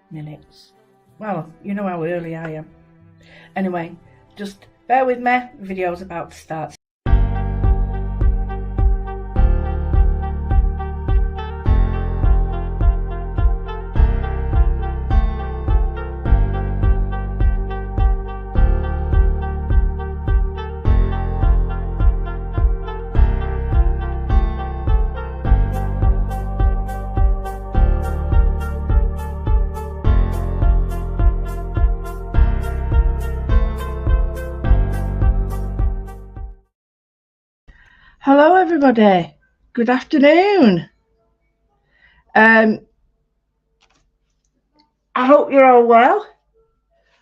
minutes. Well, you know how early I am. Anyway, just bear with me, the video's about to start. Hello everybody, good afternoon. I hope you're all well.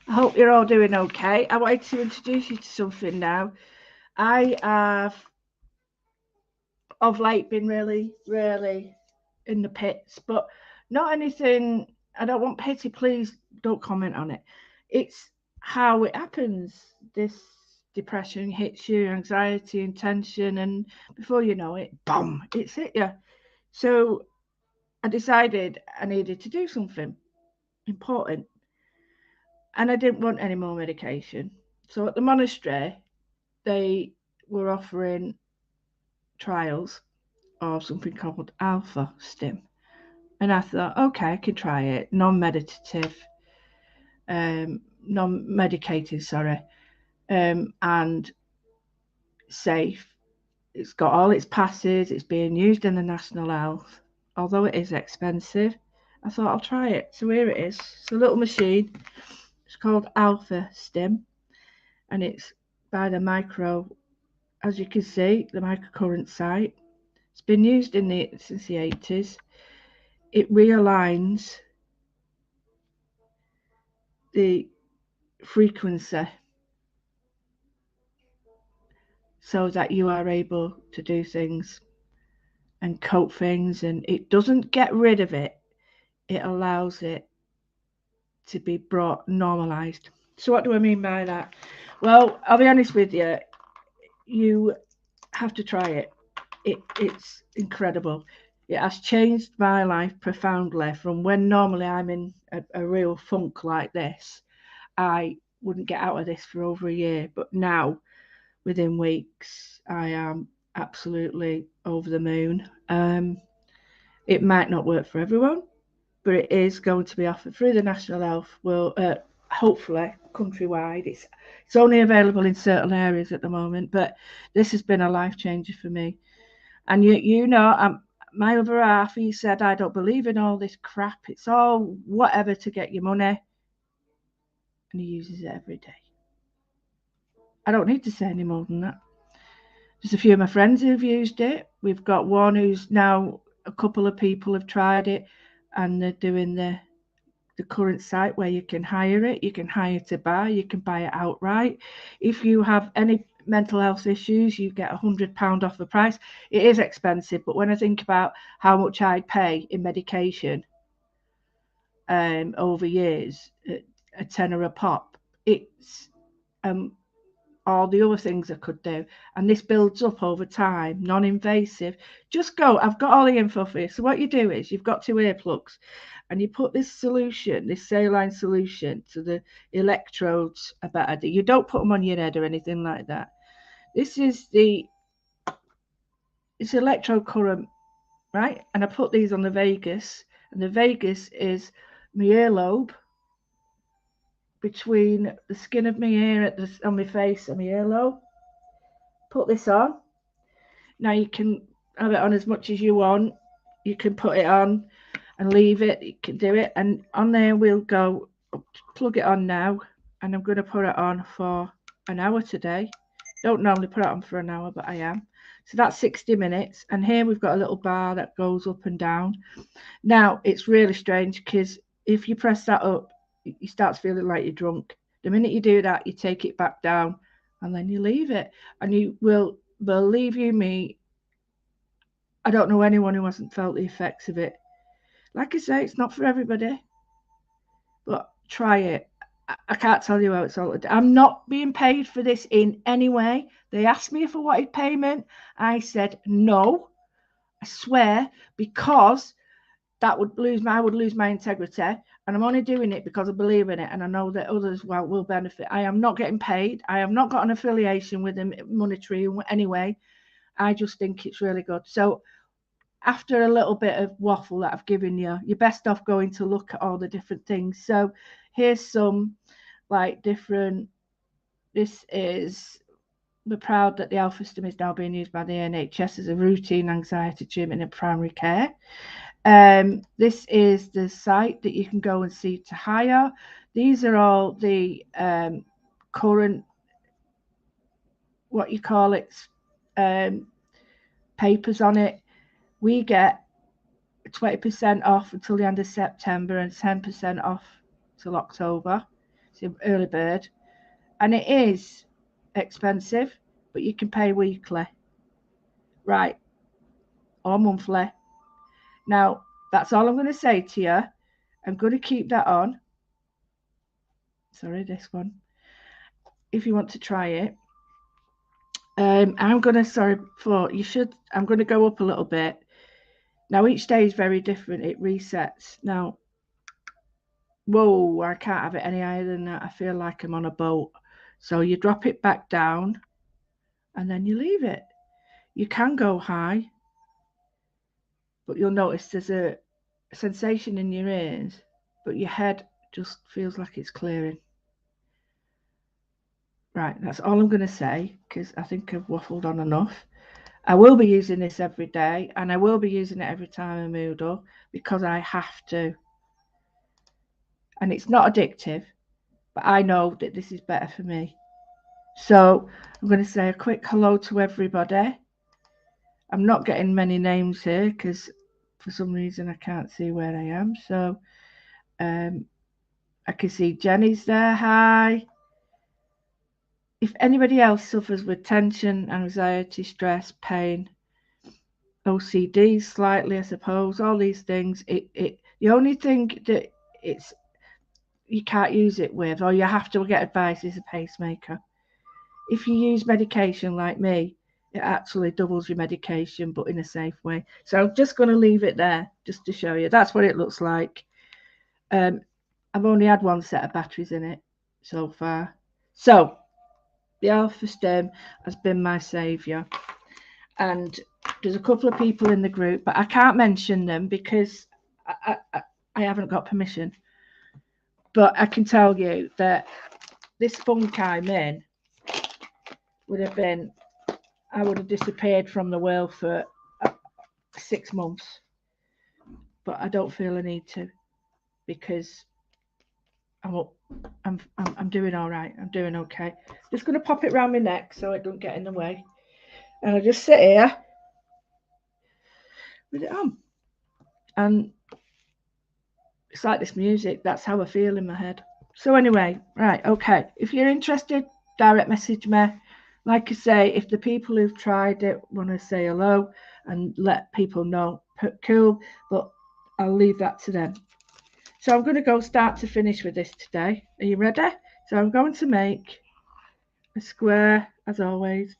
I hope you're all doing okay. I wanted to introduce you to something now. I have of late been really in the pits, but not anything. I don't want pity, please don't comment on it. It's how it happens. This depression hits you, anxiety and tension, and before you know it, boom, it's hit you. So I decided I needed to do something important, and I didn't want any more medication. So at the monastery, they were offering trials of something called alpha stim, and I thought, okay, I can try it. Non-meditative, non-medicated, sorry, and safe. It's got all its passes. It's being used in the National Health, although it is expensive. I thought I'll try it. So here it is. It's a little machine. It's called Alpha Stim, and it's by the micro, as you can see, the microcurrent site. It's been used since the 80s. It realigns the frequency so that you are able to do things and cope things, and it doesn't get rid of it. It allows it to be brought normalized. So what do I mean by that? Well, I'll be honest with you, you have to try it. It's incredible. It has changed my life profoundly. From when normally I'm in a real funk like this, I wouldn't get out of this for over a year, but now within weeks I am absolutely over the moon. It might not work for everyone, but it is going to be offered through the National Health, hopefully countrywide. It's only available in certain areas at the moment, but this has been a life changer for me. And you know, my other half, he said, I don't believe in all this crap. It's all whatever to get your money. And he uses it every day. I don't need to say any more than that. There's a few of my friends who've used it. We've got one who's now, a couple of people have tried it, and they're doing the current site where you can hire it. You can hire to buy. You can buy it outright. If you have any mental health issues, you get £100 off the price. It is expensive, but when I think about how much I pay in medication over years, a tenner a pop, it's all the other things I could do, and this builds up over time. Non-invasive. Just go. I've got all the info for you. So what you do is you've got 2 earplugs, and you put this solution, this saline solution, to the electrodes about it. You don't put them on your head or anything like that. This is it's electrode current, right? And I put these on the vagus, and the vagus is my earlobe, between the skin of my ear on my face and my earlobe. Put this on. Now you can have it on as much as you want. You can put it on and leave it. You can do it, and on there we'll go. Plug it on now, and I'm going to put it on for an hour today. Don't normally put it on for an hour, but I am. So that's 60 minutes, and here we've got a little bar that goes up and down. Now it's really strange, because if you press that up, you start feeling like you're drunk. The minute you do that, you take it back down, and then you leave it, and you will, believe you me, I don't know anyone who hasn't felt the effects of it. Like I say, it's not for everybody, but try it. I can't tell you how it's all. I'm not being paid for this in any way. They asked me if I wanted payment. I said no. I swear, because I would lose my integrity. And I'm only doing it because I believe in it, and I know that others will benefit. I am not getting paid. I have not got an affiliation with them monetary anyway. I just think it's really good. So after a little bit of waffle that I've given you, you're best off going to look at all the different things. So here's some like different. This is, we're proud that the Alpha System is now being used by the NHS as a routine anxiety treatment in primary care. This is the site that you can go and see to hire. These are all the current, what you call it, papers on it. We get 20% off until the end of September and 10% off till October. It's early bird. And it is expensive, but you can pay weekly, right, or monthly. Now, that's all I'm going to say to you. I'm going to keep that on. Sorry, this one. If you want to try it. I'm going to, I'm going to go up a little bit. Now, each day is very different. It resets. Now, whoa, I can't have it any higher than that. I feel like I'm on a boat. So you drop it back down and then you leave it. You can go high, but you'll notice there's a sensation in your ears, but your head just feels like it's clearing. Right, that's all I'm going to say, because I think I've waffled on enough. I will be using this every day, and I will be using it every time I moodle, because I have to. And it's not addictive, but I know that this is better for me. So I'm going to say a quick hello to everybody. I'm not getting many names here, because for some reason I can't see where I am. So I can see Jenny's there. Hi. If anybody else suffers with tension, anxiety, stress, pain, OCD slightly, I suppose, all these things, the only thing that you can't use it with, or you have to get advice, is a pacemaker. If you use medication like me, it actually doubles your medication, but in a safe way. So I'm just going to leave it there just to show you. That's what it looks like. I've only had one set of batteries in it so far. So the Alpha Stem has been my saviour. And there's a couple of people in the group, but I can't mention them because I haven't got permission. But I can tell you that this funk I'm in would have been, I would have disappeared from the world for 6 months. But I don't feel a need to, because I'm doing all right. I'm doing okay. Just going to pop it around my neck so it don't get in the way. And I just sit here with it on. And it's like this music. That's how I feel in my head. So anyway, right, okay. If you're interested, direct message me. Like I say, if the people who've tried it want to say hello and let people know, cool. But I'll leave that to them. So I'm going to go start to finish with this today. Are you ready? So I'm going to make a square, as always.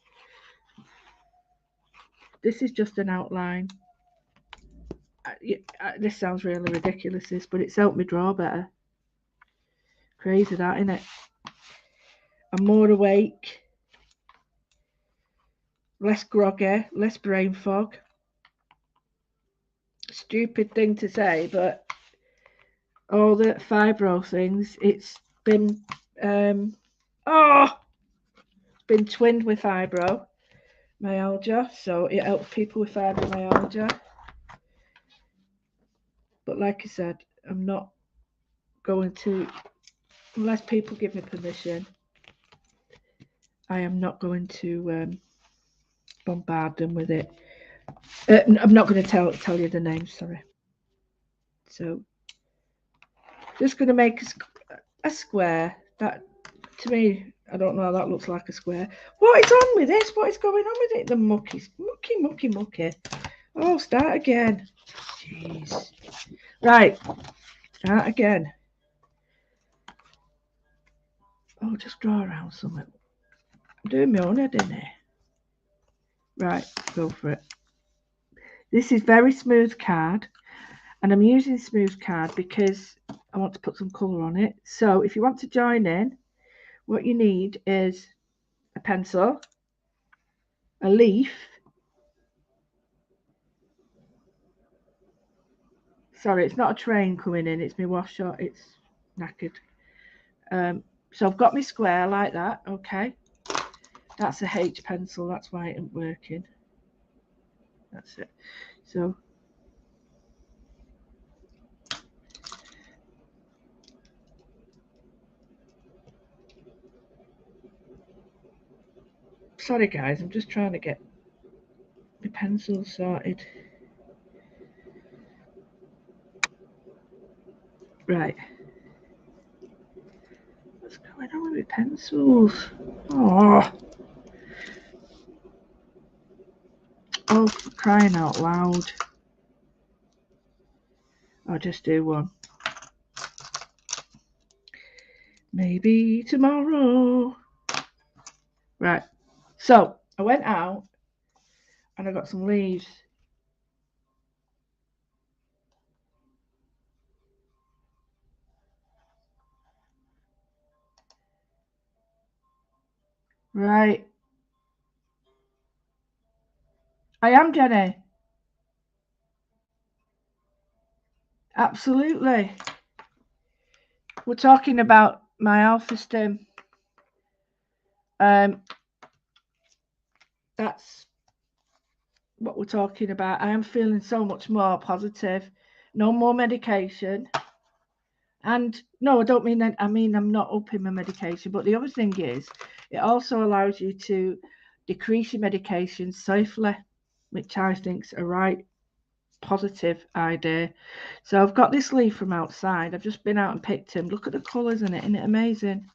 This is just an outline. This sounds really ridiculous, but it's helped me draw better. Crazy that, isn't it? I'm more awake, less groggy, less brain fog. Stupid thing to say, but all the fibro things, it's been been twinned with fibromyalgia, so it helps people with fibromyalgia. But like I said, I'm not going to, unless people give me permission, I am not going to bombard them with it. I'm not going to tell you the names, sorry. So just going to make a square. That, to me, I don't know how that looks like a square. What is on with this? What is going on with it? The mucky. Oh, start again. Jeez. Right, start again. Oh, just draw around something. I'm doing my own head in here. Right, go for it. This is very smooth card, And I'm using smooth card because I want to put some colour on it. So if you want to join in, what you need is a pencil, a leaf. Sorry, it's not a train coming in, it's my wash shot, it's knackered. So I've got my square like that, okay. That's a H pencil, that's why it isn't working. That's it. So sorry guys, I'm just trying to get my pencils sorted. Right. What's going on with my pencils? Oh, for crying out loud. I'll just do one. Maybe tomorrow. Right. So I went out and I got some leaves. Right. I am, Jenny. Absolutely. We're talking about my alpha stim. That's what we're talking about. I am feeling so much more positive. No more medication. And no, I don't mean that. I mean, I'm not upping my medication. But the other thing is, it also allows you to decrease your medication safely, which I think's a right positive idea. So I've got this leaf from outside. I've just been out and picked him. Look at the colours in it. Isn't it amazing?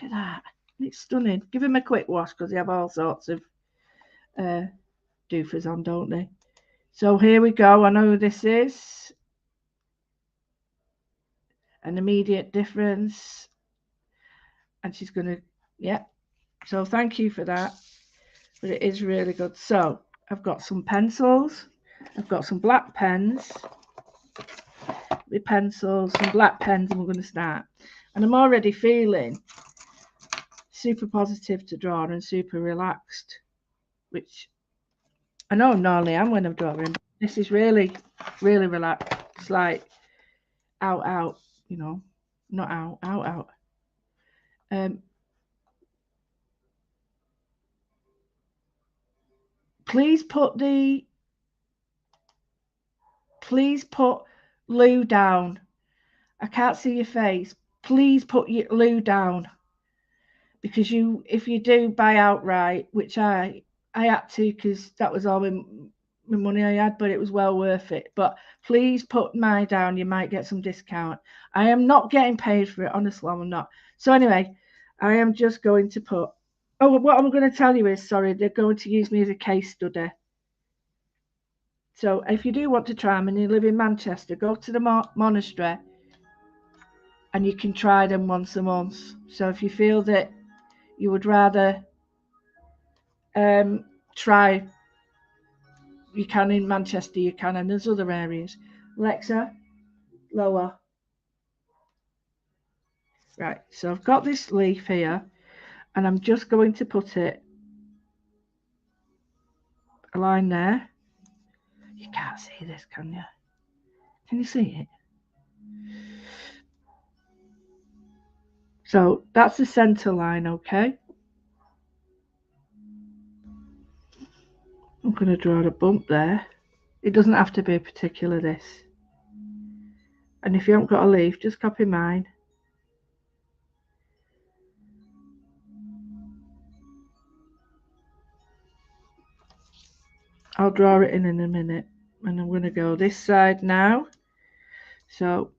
Look at that. It's stunning. Give him a quick wash because they have all sorts of doofers on, don't they? So here we go. I know who this is. An immediate difference. And she's going to, yeah. So thank you for that. But it is really good. So I've got some pencils. I've got some black pens. With pencils, some black pens, and we're going to start. And I'm already feeling super positive to draw and super relaxed, which I know normally am when I'm drawing. This is really, really relaxed. It's like out, you know, not out. Please put Lou down. I can't see your face. Please put your Lou down. Because if you do buy outright, which I had to because that was all my money I had, but it was well worth it. But please put mine down. You might get some discount. I am not getting paid for it, honestly, I'm not. So anyway, I am just going to put. Oh, what I'm going to tell you is, sorry, they're going to use me as a case study. So if you do want to try them and you live in Manchester, go to the monastery and you can try them once a month. So if you feel that you would rather try, you can in Manchester, you can, and there's other areas. Alexa, lower. Right, so I've got this leaf here and I'm just going to put it a line there. You can't see this, can you? Can you see it? So that's the center line, okay? I'm going to draw a bump there. It doesn't have to be particular this. And if you haven't got a leaf, just copy mine. I'll draw it in a minute. And I'm going to go this side now. So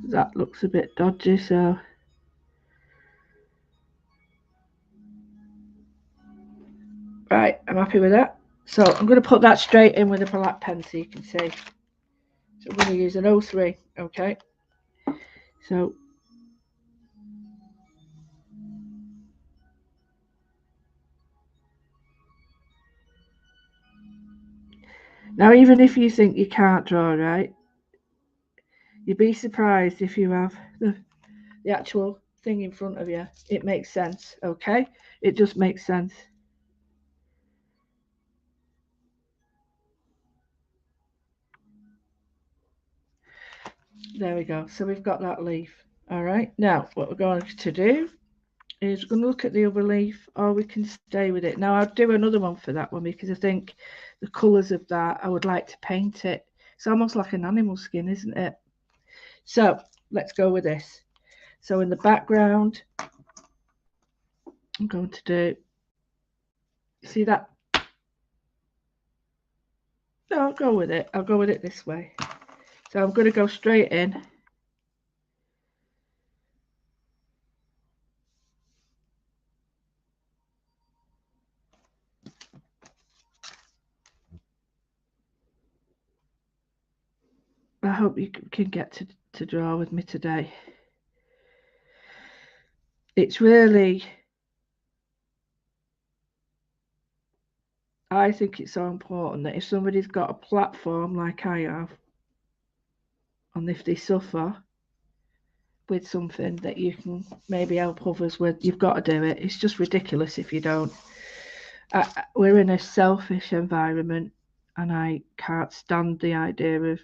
that looks a bit dodgy, so right, I'm happy with that. So I'm going to put that straight in with a black pen so you can see. So I'm going to use an 03, okay? So Now, even if you think you can't draw right, you'd be surprised if you have the actual thing in front of you. It makes sense, okay? It just makes sense. There we go. So we've got that leaf. All right. Now, what we're going to do is we're going to look at the other leaf, or we can stay with it. Now, I'll do another one for that one because I think the colours of that, I would like to paint it. It's almost like an animal skin, isn't it? So let's go with this. So in the background, I'm going to do, see that? No, I'll go with it. I'll go with it this way. So I'm going to go straight in. I hope you can get to draw with me today. It's really, I think it's so important that if somebody's got a platform like I have, and if they suffer with something that you can maybe help others with, you've got to do it. It's just ridiculous if you don't. We're in a selfish environment, and I can't stand the idea of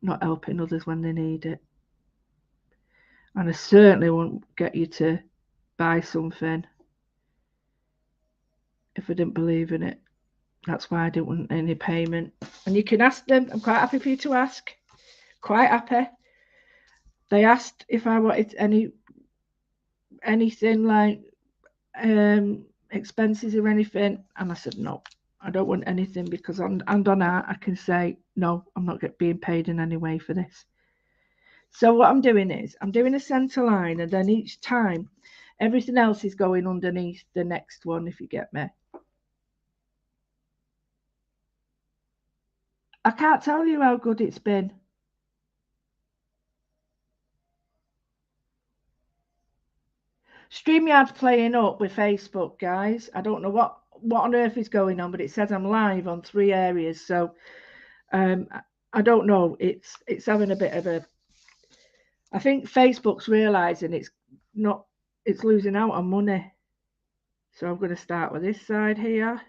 not helping others when they need it. And I certainly won't get you to buy something if I didn't believe in it. That's why I didn't want any payment. And you can ask them. I'm quite happy for you to ask. Quite happy. They asked if I wanted anything like expenses or anything, and I said no. I don't want anything because on that I can say no. I'm not being paid in any way for this. So what I'm doing is I'm doing a centre line, and then each time everything else is going underneath the next one, if you get me. I can't tell you how good it's been. StreamYard's playing up with Facebook, guys. I don't know what on earth is going on, but it says I'm live on 3 areas. So I don't know. It's having a bit of a. I think Facebook's realizing it's losing out on money. So I'm going to start with this side here.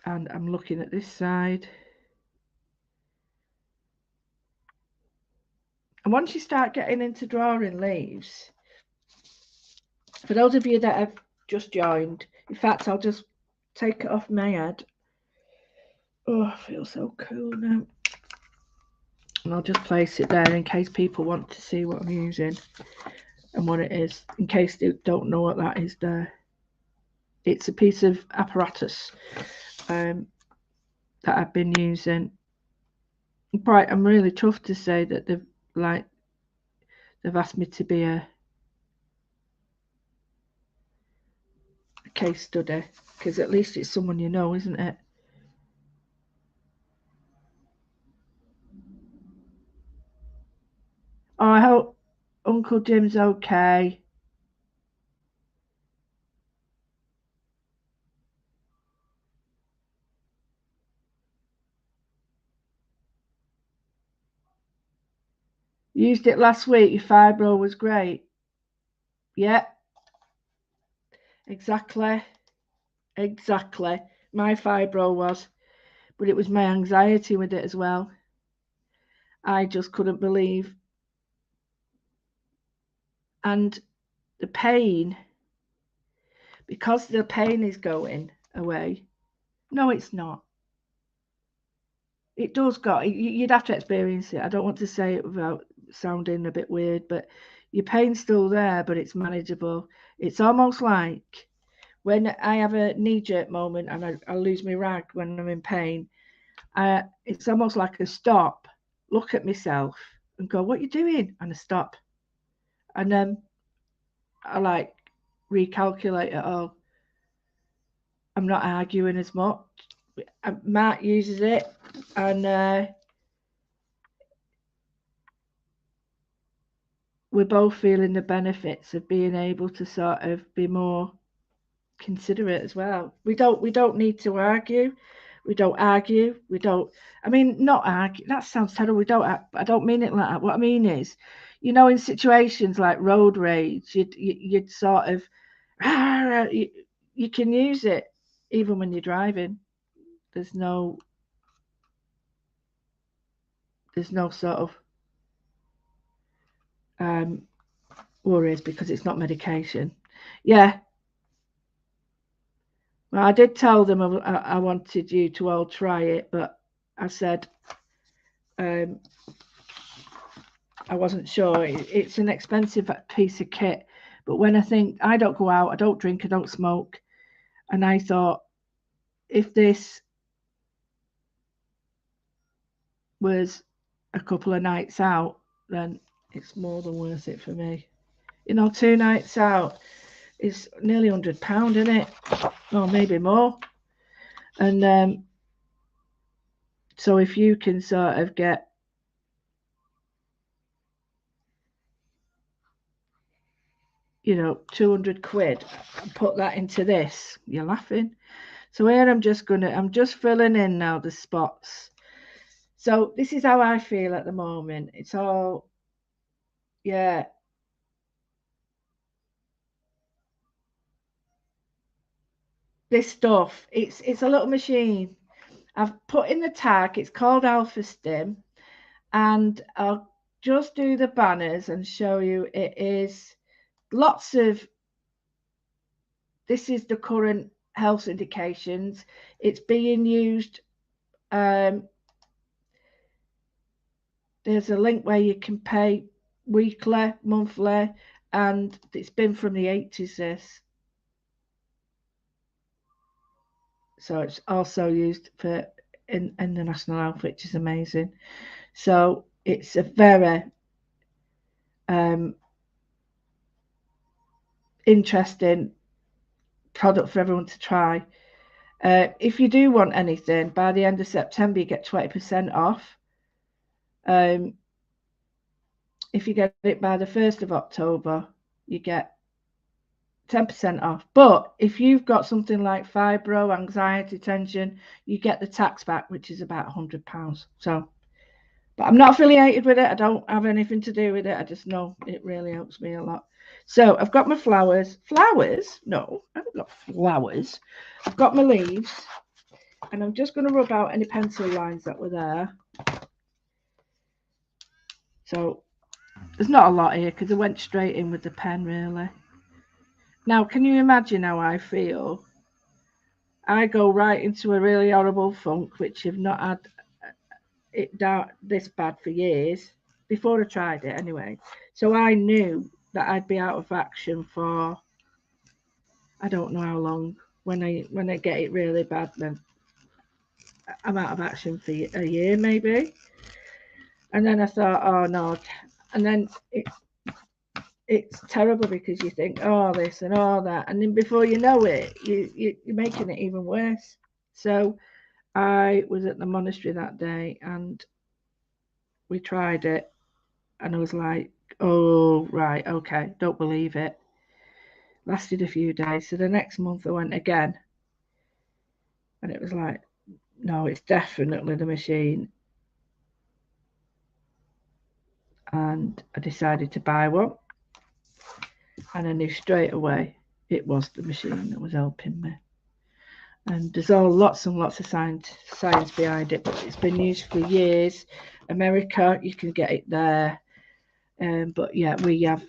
And I'm looking at this side. And once you start getting into drawing leaves, for those of you that have just joined, in fact, I'll just take it off my head. Oh, I feel so cool now. And I'll just place it there in case people want to see what I'm using and what it is, in case they don't know what that is there. It's a piece of apparatus that I've been using. Right, I'm really chuffed to say that they've asked me to be a case study, because at least it's someone you know, isn't it? Oh, I hope Uncle Jim's okay. Used it last week. Your fibro was great. Yeah, exactly. Exactly. My fibro was, but it was my anxiety with it as well. I just couldn't believe. And the pain, because the pain is going away. No, it's not. It does go. You'd have to experience it. I don't want to say it without sounding a bit weird, but your pain's still there, but it's manageable. It's almost like when I have a knee-jerk moment and I lose my rag when I'm in pain. It's almost like a stop, look at myself and go, what are you doing? And I stop. And then I like recalculate it all. I'm not arguing as much. Matt uses it, and we're both feeling the benefits of being able to sort of be more considerate as well. We don't need to argue. We don't argue. We don't. I mean, not argue. That sounds terrible. We don't. I don't mean it like that. What I mean is, you know, in situations like road rage, you'd sort of, you can use it even when you're driving. There's no sort of um, worries because it's not medication. Yeah. Well, I did tell them I wanted you to all try it, but I said um, I wasn't sure. It's an expensive piece of kit, but when I don't go out, I don't drink, I don't smoke, and I thought if this was a couple of nights out, then it's more than worth it for me. You know, 2 nights out is nearly £100, isn't it? Or maybe more. And so if you can sort of get, you know, 200 quid and put that into this, you're laughing. So here I'm just filling in now the spots. So this is how I feel at the moment. It's all, yeah. This stuff, it's a little machine. I've put in the tag, it's called Alpha Stim, and I'll just do the banners and show you it is lots of, this is the current health indications. It's being used, there's a link where you can pay weekly, monthly, and it's been from the 80s, this. So it's also used for in the national health, which is amazing. So it's a very interesting product for everyone to try. If you do want anything, by the end of September, you get 20% off. If you get it by the 1st of October, you get 10% off. But if you've got something like fibro, anxiety, tension, you get the tax back, which is about £100. So, but I'm not affiliated with it. I don't have anything to do with it. I just know it really helps me a lot. So I've got my flowers. Flowers? No, I haven't got flowers. I've got my leaves. And I'm just going to rub out any pencil lines that were there. So there's not a lot here because I went straight in with the pen, really. Now, can you imagine how I feel? I go right into a really horrible funk, which I've not had it down this bad for years, before I tried it anyway. So I knew that I'd be out of action for, I don't know how long. When I get it really bad, then I'm out of action for a year maybe. And then I thought, oh no. And then it's terrible because you think, oh, this and all that. And then before you know it, you're making it even worse. So I was at the monastery that day and we tried it. And I was like, oh, right, okay, don't believe it. Lasted a few days. So the next month I went again. And it was like, no, it's definitely the machine. And I decided to buy one. And I knew straight away it was the machine that was helping me. And there's lots and lots of science behind it, but it's been used for years. America, you can get it there. But yeah, we have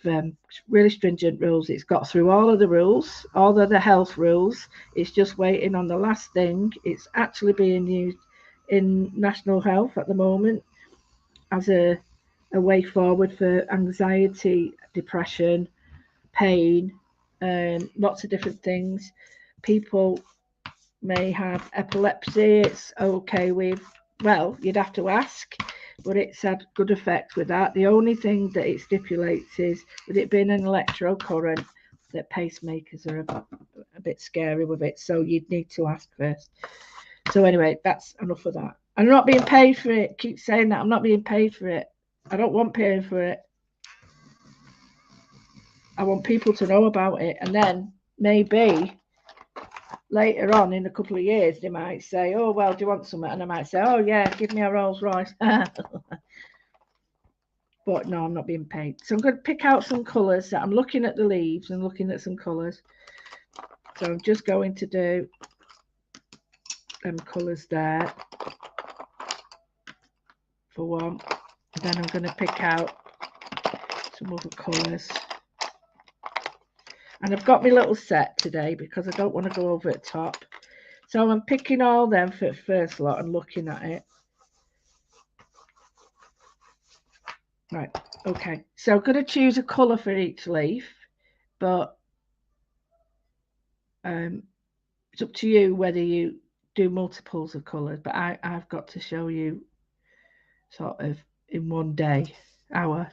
really stringent rules. It's got through all of the rules, all of the health rules. It's just waiting on the last thing. It's actually being used in national health at the moment as a way forward for anxiety, depression, pain, lots of different things. People may have epilepsy. It's okay with, well, you'd have to ask, but it's had good effect with that. The only thing that it stipulates is, with it being an electrocurrent, that pacemakers are a bit scary with it, so you'd need to ask first. So anyway, that's enough of that. I'm not being paid for it. Keep saying that. I'm not being paid for it. I don't want paying for it. I want people to know about it, and then maybe later on in a couple of years they might say, oh well, do you want something? And I might say, oh yeah, give me a Rolls Royce. But no, I'm not being paid. So I'm going to pick out some colours. I'm looking at the leaves and looking at some colours. So I'm just going to do them colours there for one. And then I'm going to pick out some other colours. And I've got my little set today because I don't want to go over the top. So I'm picking all them for the first lot and looking at it. Right, okay. So I'm going to choose a colour for each leaf, but it's up to you whether you do multiples of colours. But I've got to show you sort of in one day, hour.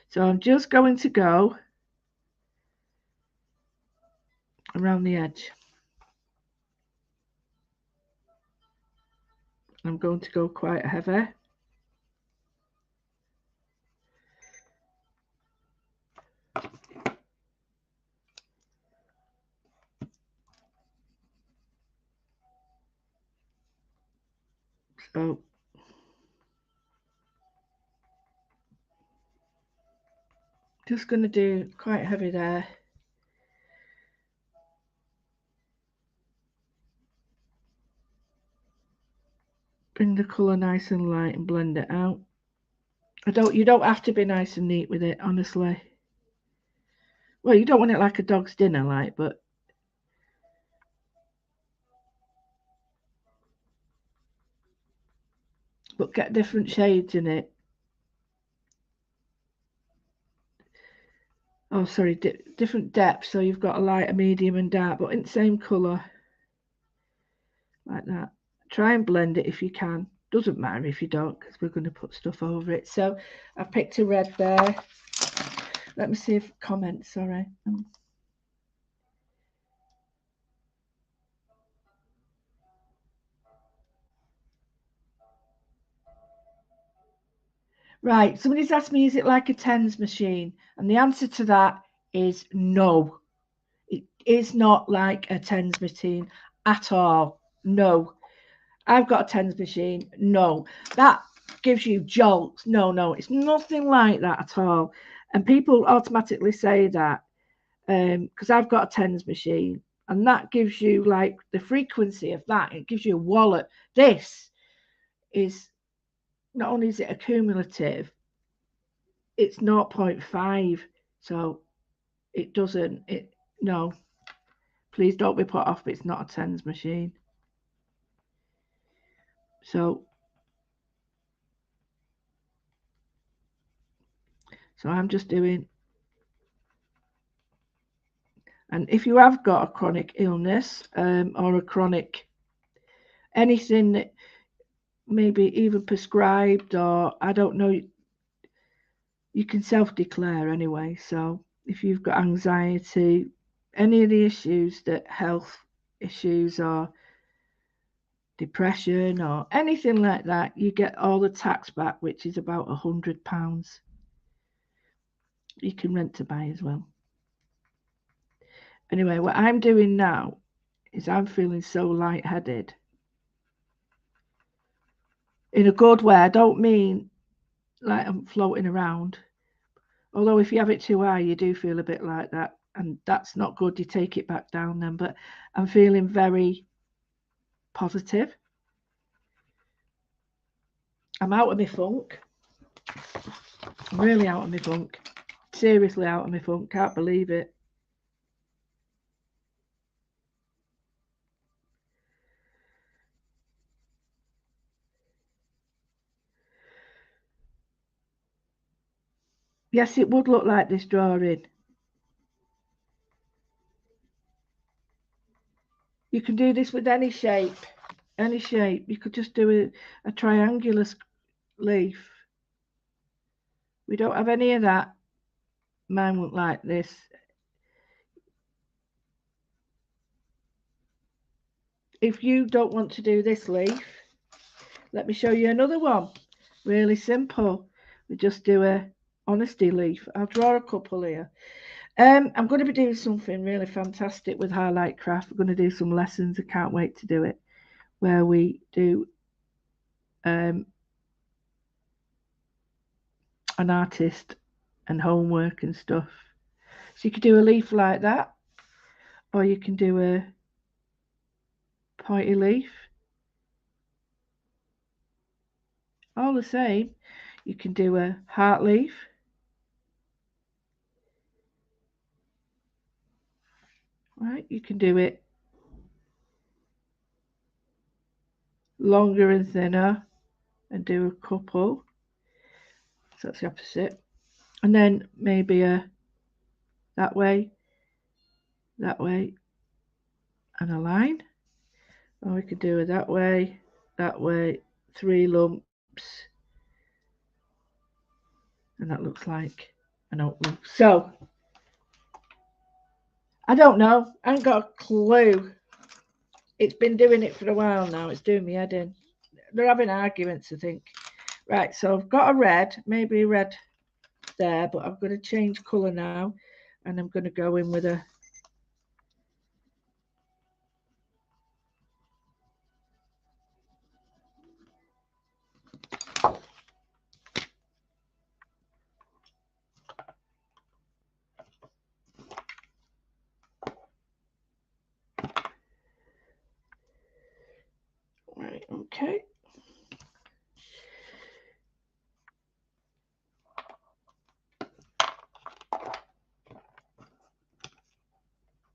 So I'm just going to go around the edge. I'm going to go quite heavy. So just going to do quite heavy there. Bring the colour nice and light and blend it out. You don't have to be nice and neat with it, honestly. Well, you don't want it like a dog's dinner, like, but get different shades in it. Oh, sorry, different depths. So you've got a light, a medium, and dark, but in the same colour, like that. Try and blend it if you can. Doesn't matter if you don't, because we're going to put stuff over it. So I've picked a red there. Let me see if comments. Sorry. Right, somebody's asked me, is it like a tens machine? And the answer to that is no. It is not like a tens machine at all. No. I've got a tens machine. No. That gives you jolts. No, it's nothing like that at all. And people automatically say that because I've got a tens machine, and that gives you like the frequency of that. It gives you a wallet. This is not only is it accumulative, it's 0.5, so it doesn't. No, please don't be put off. It's not a tens machine. So I'm just doing. And if you have got a chronic illness or a chronic anything that maybe even prescribed, or I don't know, you can self-declare anyway. So if you've got anxiety, any of the issues, that health issues or depression or anything like that, you get all the tax back, which is about £100. You can rent to buy as well. Anyway, what I'm doing now is I'm feeling so lightheaded. In a good way. I don't mean like I'm floating around. Although if you have it too high, you do feel a bit like that. And that's not good. You take it back down then. But I'm feeling very positive. I'm out of my funk. I'm really out of my funk. Seriously out of my funk. Can't believe it. Yes, it would look like this drawing. You can do this with any shape. Any shape. You could just do a triangular leaf. We don't have any of that. Mine won't like this. If you don't want to do this leaf, let me show you another one. Really simple. We just do a honesty leaf. I'll draw a couple here. I'm going to be doing something really fantastic with Highlight Craft. We're going to do some lessons. I can't wait to do it, where we do an artist and homework and stuff. So you could do a leaf like that, or you can do a pointy leaf. All the same. You can do a heart leaf. Right, you can do it longer and thinner and do a couple. So that's the opposite. And then maybe a that way, and a line. Or we could do it that way, 3 lumps. And that looks like an oatmeal. So, I don't know. I ain't got a clue. It's been doing it for a while now. It's doing me head in. They're having arguments, I think. Right, so I've got a red, maybe a red there, but I'm going to change colour now. And I'm going to go in with a right, okay.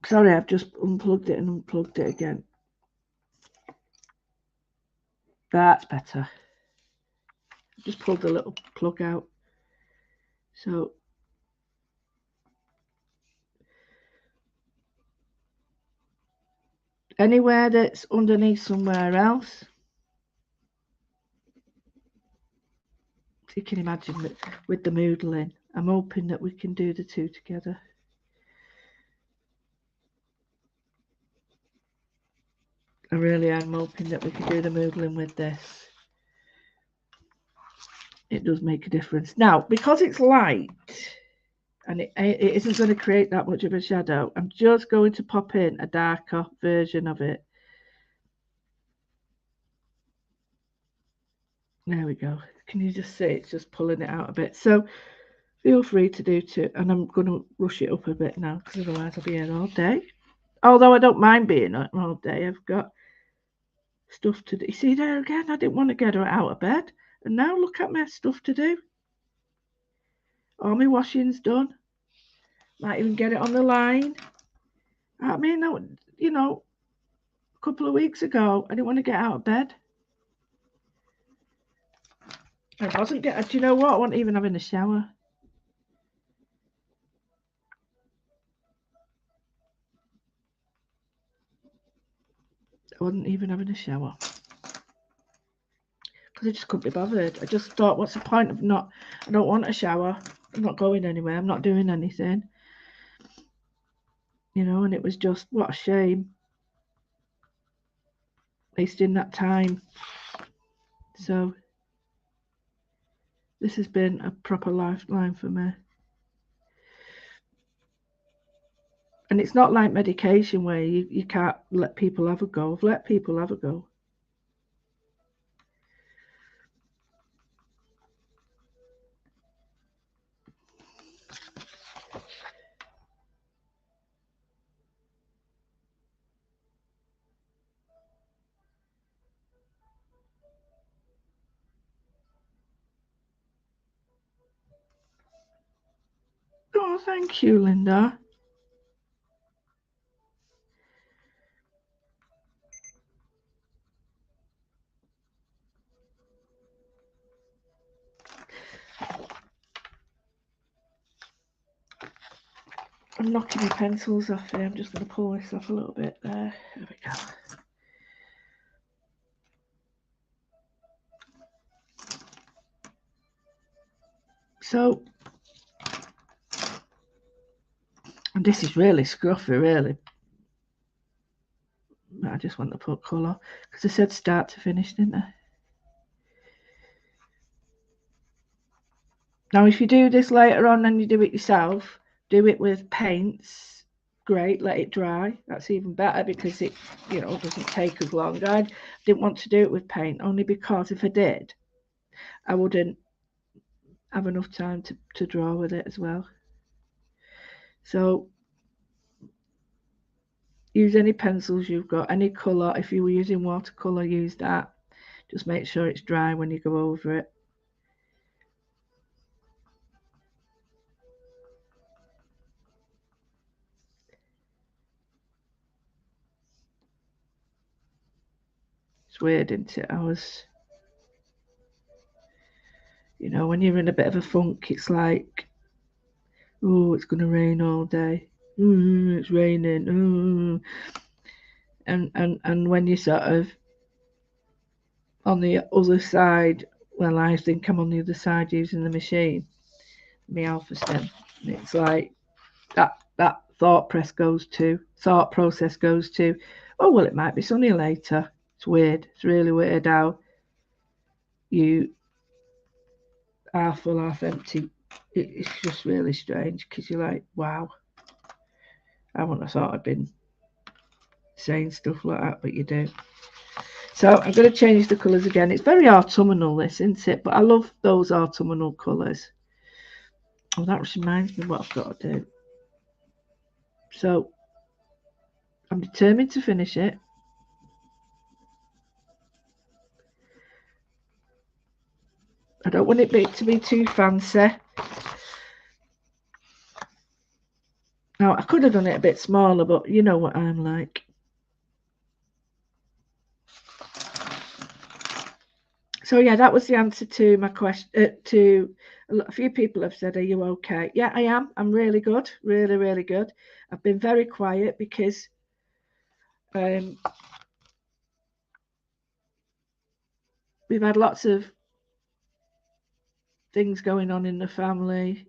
Sorry, I've just unplugged it and unplugged it again. That's better. Just pulled the little plug out. So anywhere that's underneath somewhere else, you can imagine that with the moodle in, I'm hoping that we can do the two together. I really am hoping that we can do the moodle in with this. It does make a difference. Now, because it's light and it isn't going to create that much of a shadow, I'm just going to pop in a darker version of it. There we go. Can you just see it's just pulling it out a bit? So feel free to do too. And I'm going to rush it up a bit now because otherwise I'll be here all day. Although I don't mind being all day. I've got stuff to do. You see there again? I didn't want to get her out of bed. And now look at my stuff to do. All my washing's done. Might even get it on the line. I mean, you know, a couple of weeks ago, I didn't want to get out of bed. I wasn't getting, do you know what? I wasn't even having a shower. I wasn't even having a shower. Because I just couldn't be bothered. I just thought, what's the point of not, I don't want a shower. I'm not going anywhere. I'm not doing anything. You know, and it was just, what a shame. Wasting that time. So, this has been a proper lifeline for me. And it's not like medication where you can't let people have a go. I've let people have a go. Oh, thank you, Linda. I'm knocking my pencils off here. I'm just going to pull this off a little bit there. There we go. So, and this is really scruffy, really. But I just want to put colour because I said start to finish, didn't I? Now, if you do this later on and you do it yourself, Do it with paints, great, let it dry. That's even better because it, doesn't take as long. I didn't want to do it with paint only because if I did, I wouldn't have enough time to draw with it as well. So use any pencils you've got, any colour. If you were using watercolour, use that. Just make sure it's dry when you go over it. It's weird, isn't it? When you're in a bit of a funk, it's like, oh, it's going to rain all day. It's raining. And when you're sort of on the other side, well, I think I'm on the other side using the machine, my alpha stem. It's like that thought process goes to, oh well, it might be sunny later. It's weird. It's really weird how you are full, half empty. It's just really strange because you're like, wow, I wouldn't have thought I'd been saying stuff like that, but you do. So I'm going to change the colours again. It's very autumnal, this, isn't it? But I love those autumnal colours. Oh, that reminds me what I've got to do. So I'm determined to finish it. I don't want it to be too fancy. Now, I could have done it a bit smaller, but you know what I'm like. So yeah, that was the answer to my question. To a few people have said, "Are you okay?" Yeah, I am. I'm really good, really, really good. I've been very quiet because we've had lots of things going on in the family,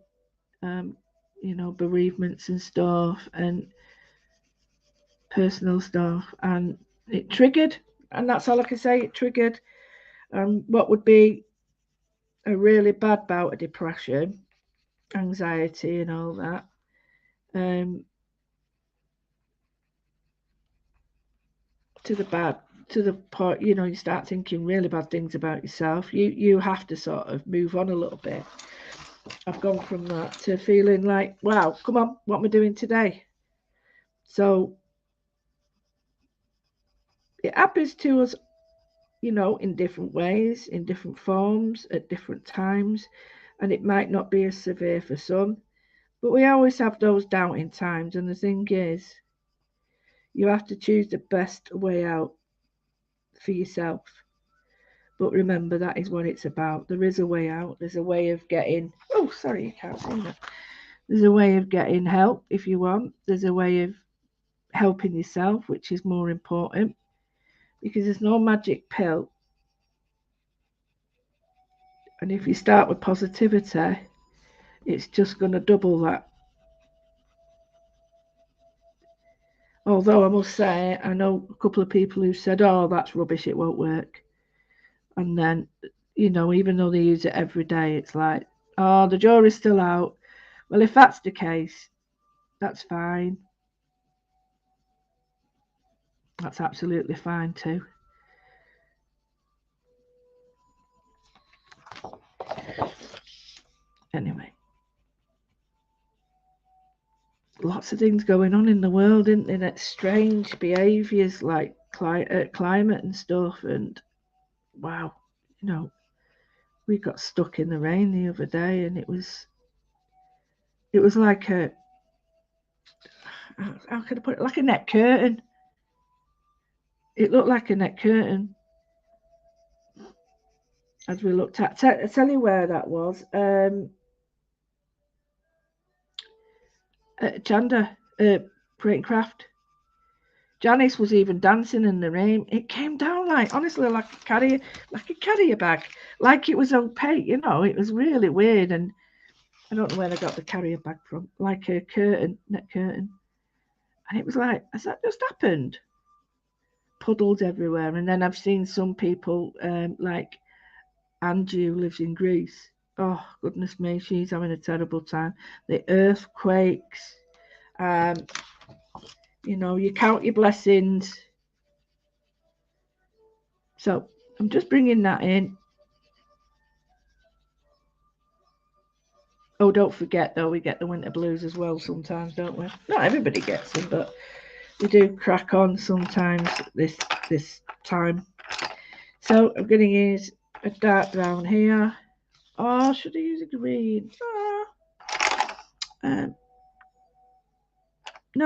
bereavements and stuff, and personal stuff, and it triggered, and that's all I can say. It triggered what would be a really bad bout of depression, anxiety, and all that. To the point, you start thinking really bad things about yourself. You have to sort of move on a little bit. I've gone from that to feeling like, wow, come on, what am I doing today? So it happens to us, in different ways, in different forms, at different times, and it might not be as severe for some, but we always have those doubting times. And the thing is, you have to choose the best way out for yourself. But remember, that is what it's about. There is a way out. There's a way of getting. Oh, sorry, you can't see that. There's a way of getting help if you want. There's a way of helping yourself, which is more important, because there's no magic pill. And if you start with positivity, it's just going to double that. Although I must say, I know a couple of people who said, oh, that's rubbish, it won't work. And then, even though they use it every day, it's like, oh, the jury's still out. Well, if that's the case, that's fine. That's absolutely fine too. Anyway, lots of things going on in the world, isn't there? That's strange behaviours like climate and stuff. And wow, we got stuck in the rain the other day, and it was like how can I put it? Like a net curtain. It looked like a net curtain as we looked at. I tell you where that was. At Chanda, Create and Craft. Janice was even dancing in the rain. It came down honestly like a carrier bag, like it was opaque. It was really weird, and I don't know where I got the carrier bag from, like a net curtain, and it was like, has that just happened? Puddles everywhere, and then I've seen some people like Angie who lives in Greece. Oh, goodness me, she's having a terrible time. The earthquakes, you know, you count your blessings. So I'm just bringing that in. Oh, don't forget though, we get the winter blues as well sometimes, don't we? Not everybody gets them, but we do crack on sometimes this time. So I'm going to use a dark brown here. Oh, should I use a green? No,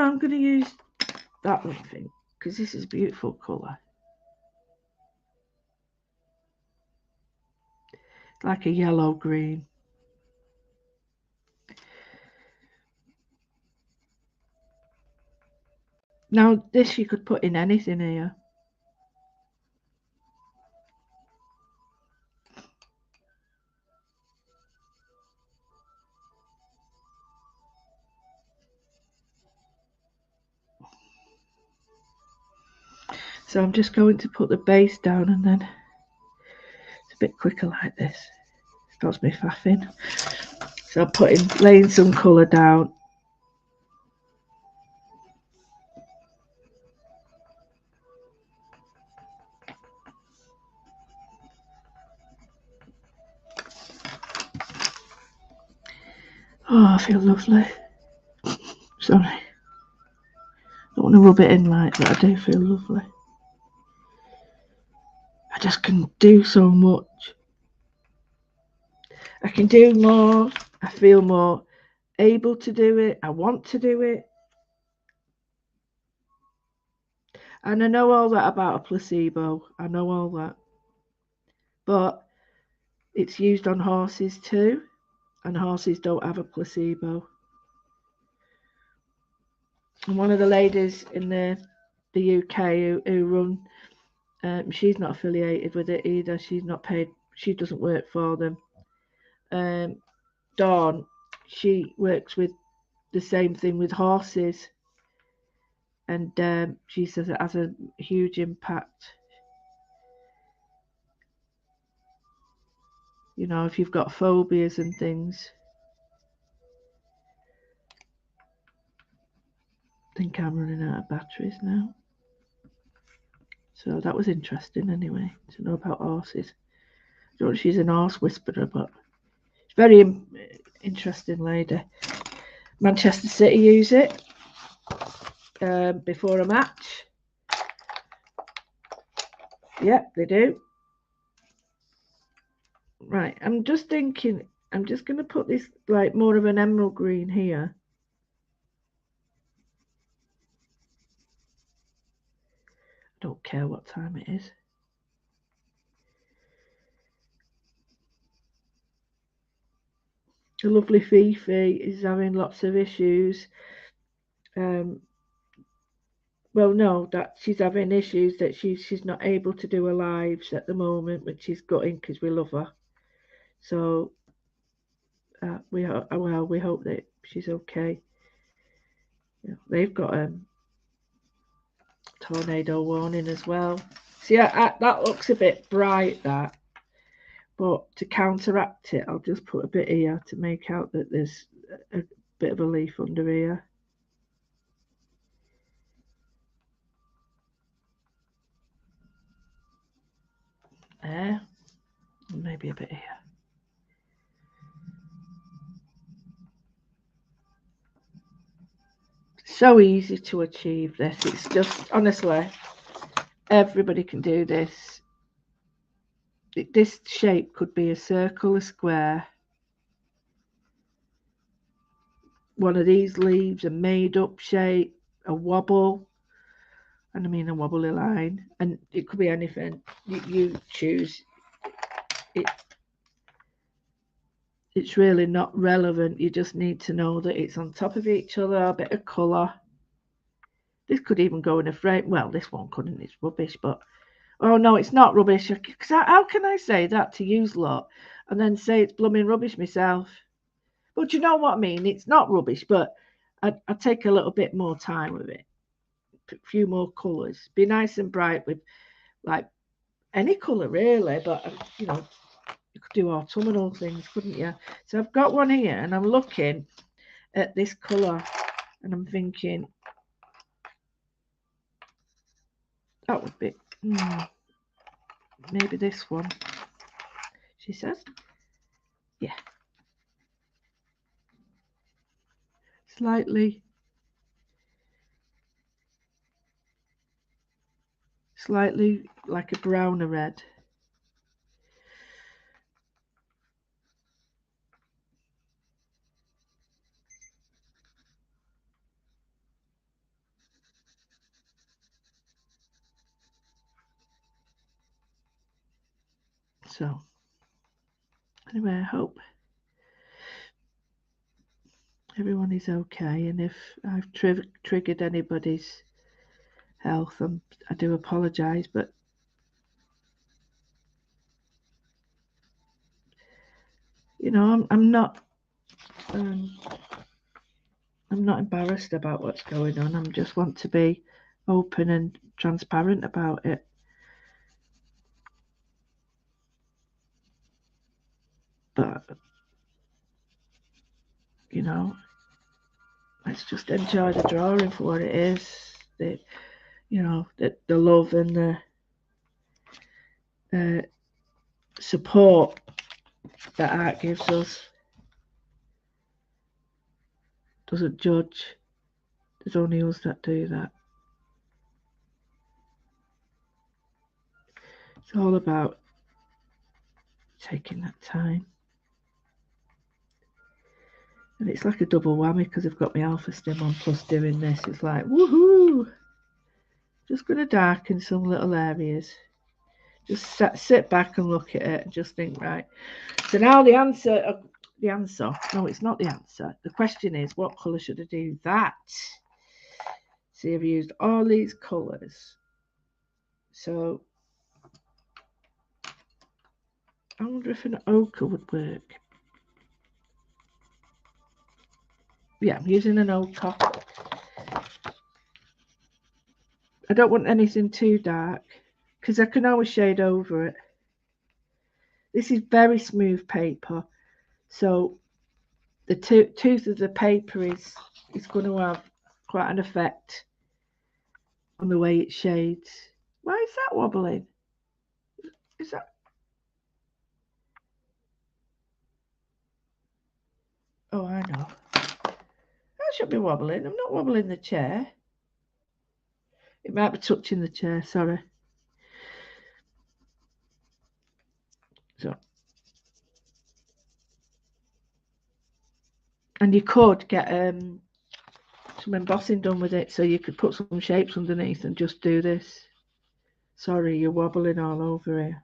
I'm going to use that one, I think, because this is a beautiful colour. Like a yellow green. Now this you could put in anything here. So I'm just going to put the base down, and then it's a bit quicker like this. Stops me faffing. So I'm laying some colour down. Oh, I feel lovely. Sorry. Don't want to rub it in like that. I do feel lovely. I just can do so much. I can do more. I feel more able to do it. I want to do it. And I know all that about a placebo. I know all that. But it's used on horses too. And horses don't have a placebo. And one of the ladies in the UK who run, she's not affiliated with it either. She's not paid. She doesn't work for them. Dawn, she works with the same thing with horses, and she says it has a huge impact. You know, if you've got phobias and things. I think I'm running out of batteries now. So that was interesting anyway, to know about horses. I don't know if she's an horse whisperer, but she's a very interesting lady. Manchester City use it before a match. Yep, they do. Right, I'm just thinking, I'm just going to put this like more of an emerald green here. I don't care what time it is. The lovely Fifi is having lots of issues. Well, no, that she's having issues that she's not able to do her lives at the moment, which is gutting because we love her. So we hope that she's okay. Yeah, they've got tornado warning as well. See, that looks a bit bright, that. But to counteract it, I'll just put a bit here to make out that there's a bit of a leaf under here. There. And maybe a bit here. So easy to achieve this. It's just, honestly, everybody can do this. This shape could be a circle, a square. One of these leaves, a made up shape, a wobble, and I mean a wobbly line. And it could be anything. You choose. It's really not relevant. You just need to know that it's on top of each other, a bit of colour. This could even go in a frame. Well, this one couldn't. It's rubbish, but oh no, it's not rubbish. How can I say that to use lot and then say it's blooming rubbish myself? But you know what I mean? It's not rubbish, but I take a little bit more time with it. A few more colours. Be nice and bright with like any colour really, but you know, You could do autumnal things, couldn't you? So I've got one here, and I'm looking at this colour, and I'm thinking that would be maybe this one. She says, yeah, slightly like a browner red. So anyway, I hope everyone is okay, and if I've triggered anybody's health, I do apologise, but you know, I'm not embarrassed about what's going on. I just want to be open and transparent about it. But you know, let's just enjoy the drawing for what it is. The the love and the support that art gives us. Doesn't judge. There's only us that do that. It's all about taking that time. And it's like a double whammy because I've got my alpha stim on plus doing this. It's like, woohoo! Just going to darken some little areas. Just sit back and look at it and just think, right. So now the answer, no, it's not the answer. The question is, what colour should I do that? See, I've used all these colours. So I wonder if an ochre would work. Yeah, I'm using an ochre. I don't want anything too dark because I can always shade over it. This is very smooth paper, so the tooth of the paper is going to have quite an effect on the way it shades. Why is that wobbling? Is that? Oh, I know. That should be wobbling. I'm not wobbling the chair. It might be touching the chair, sorry. So, and you could get some embossing done with it, so you could put some shapes underneath and just do this. Sorry, you're wobbling all over here.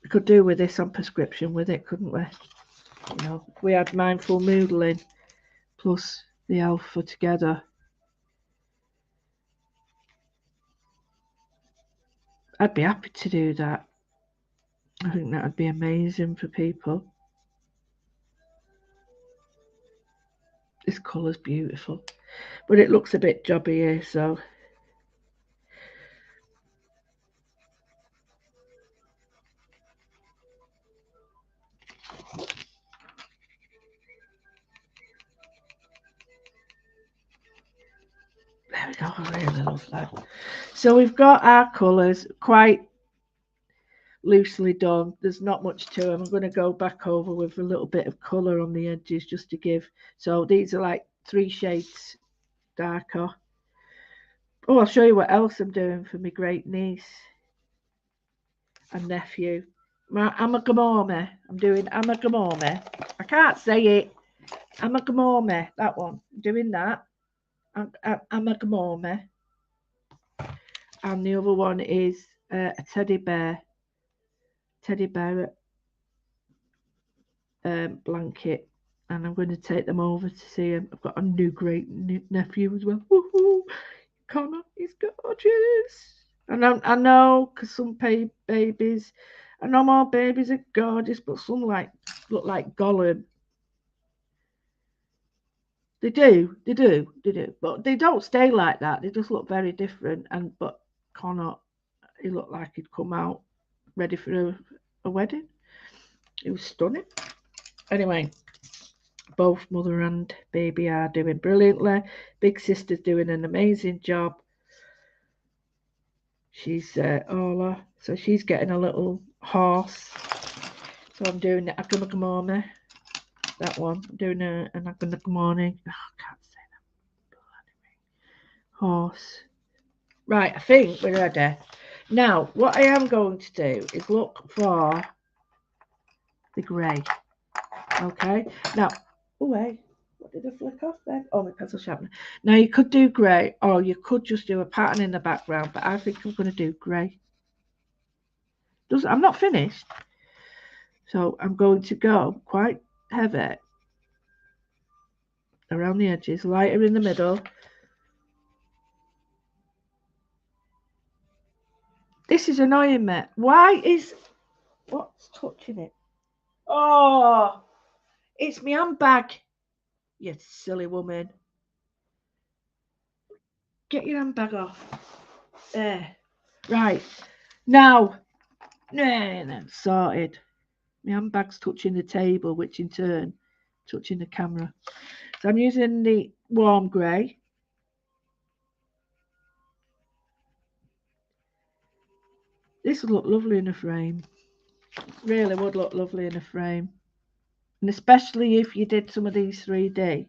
We could do with this on prescription with it, couldn't we? You know, if we had mindful moodling plus the alpha together, I'd be happy to do that. I think that would be amazing for people. This colour's beautiful, but it looks a bit jobby here, so there we go. I really love that. So we've got our colours quite loosely done. There's not much to them. I'm going to go back over with a little bit of colour on the edges just to give. So these are like 3 shades darker. Oh, I'll show you what else I'm doing for my great niece and nephew. My amagomome. I'm doing amagomome. I can't say it. Amagomome. That one. I'm doing that. Amagomome. And the other one is a teddy bear blanket, and I'm going to take them over to see him. I've got a new great nephew as well. Woohoo! Connor, he's gorgeous. And I know, because some babies, I know more babies are gorgeous, but some look like Gollum. They do, they do, they do. But they don't stay like that. They just look very different. And but Connor, he looked like he'd come out ready for a wedding. It was stunning. Anyway, both mother and baby are doing brilliantly. Big sister's doing an amazing job. She's Ola, so she's getting a little horse. So I'm doing the Agamagmorning. That one. I'm doing an Agamagmorning. Oh, I can't say that. Horse. Right, I think we're ready. Now, what I am going to do is look for the grey. Okay. Now, oh wait, what did I flick off then? Oh, my pencil sharpener. Now you could do grey, or you could just do a pattern in the background, but I think I'm going to do grey. I'm not finished, so I'm going to go quite heavy around the edges, lighter in the middle. This is annoying me. Why is what's touching it? Oh, it's my handbag. You silly woman. Get your handbag off. There. Right. Now. No, sorted. My handbag's touching the table, which in turn touching the camera. So I'm using the warm grey. This would look lovely in a frame. Really would look lovely in a frame. And especially if you did some of these 3D.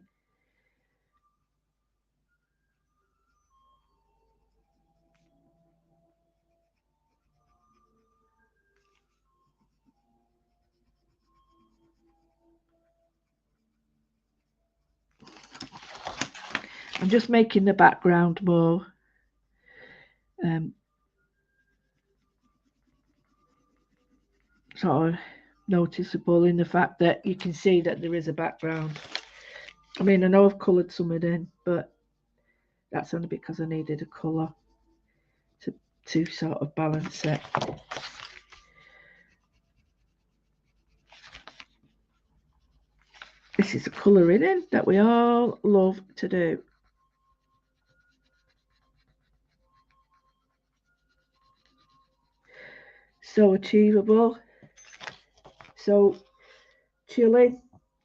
I'm just making the background more sort of noticeable in the fact that you can see that there is a background. I mean, I know I've coloured some of it in, but that's only because I needed a colour to sort of balance it. This is a colouring in that we all love to do. So achievable. So chilling.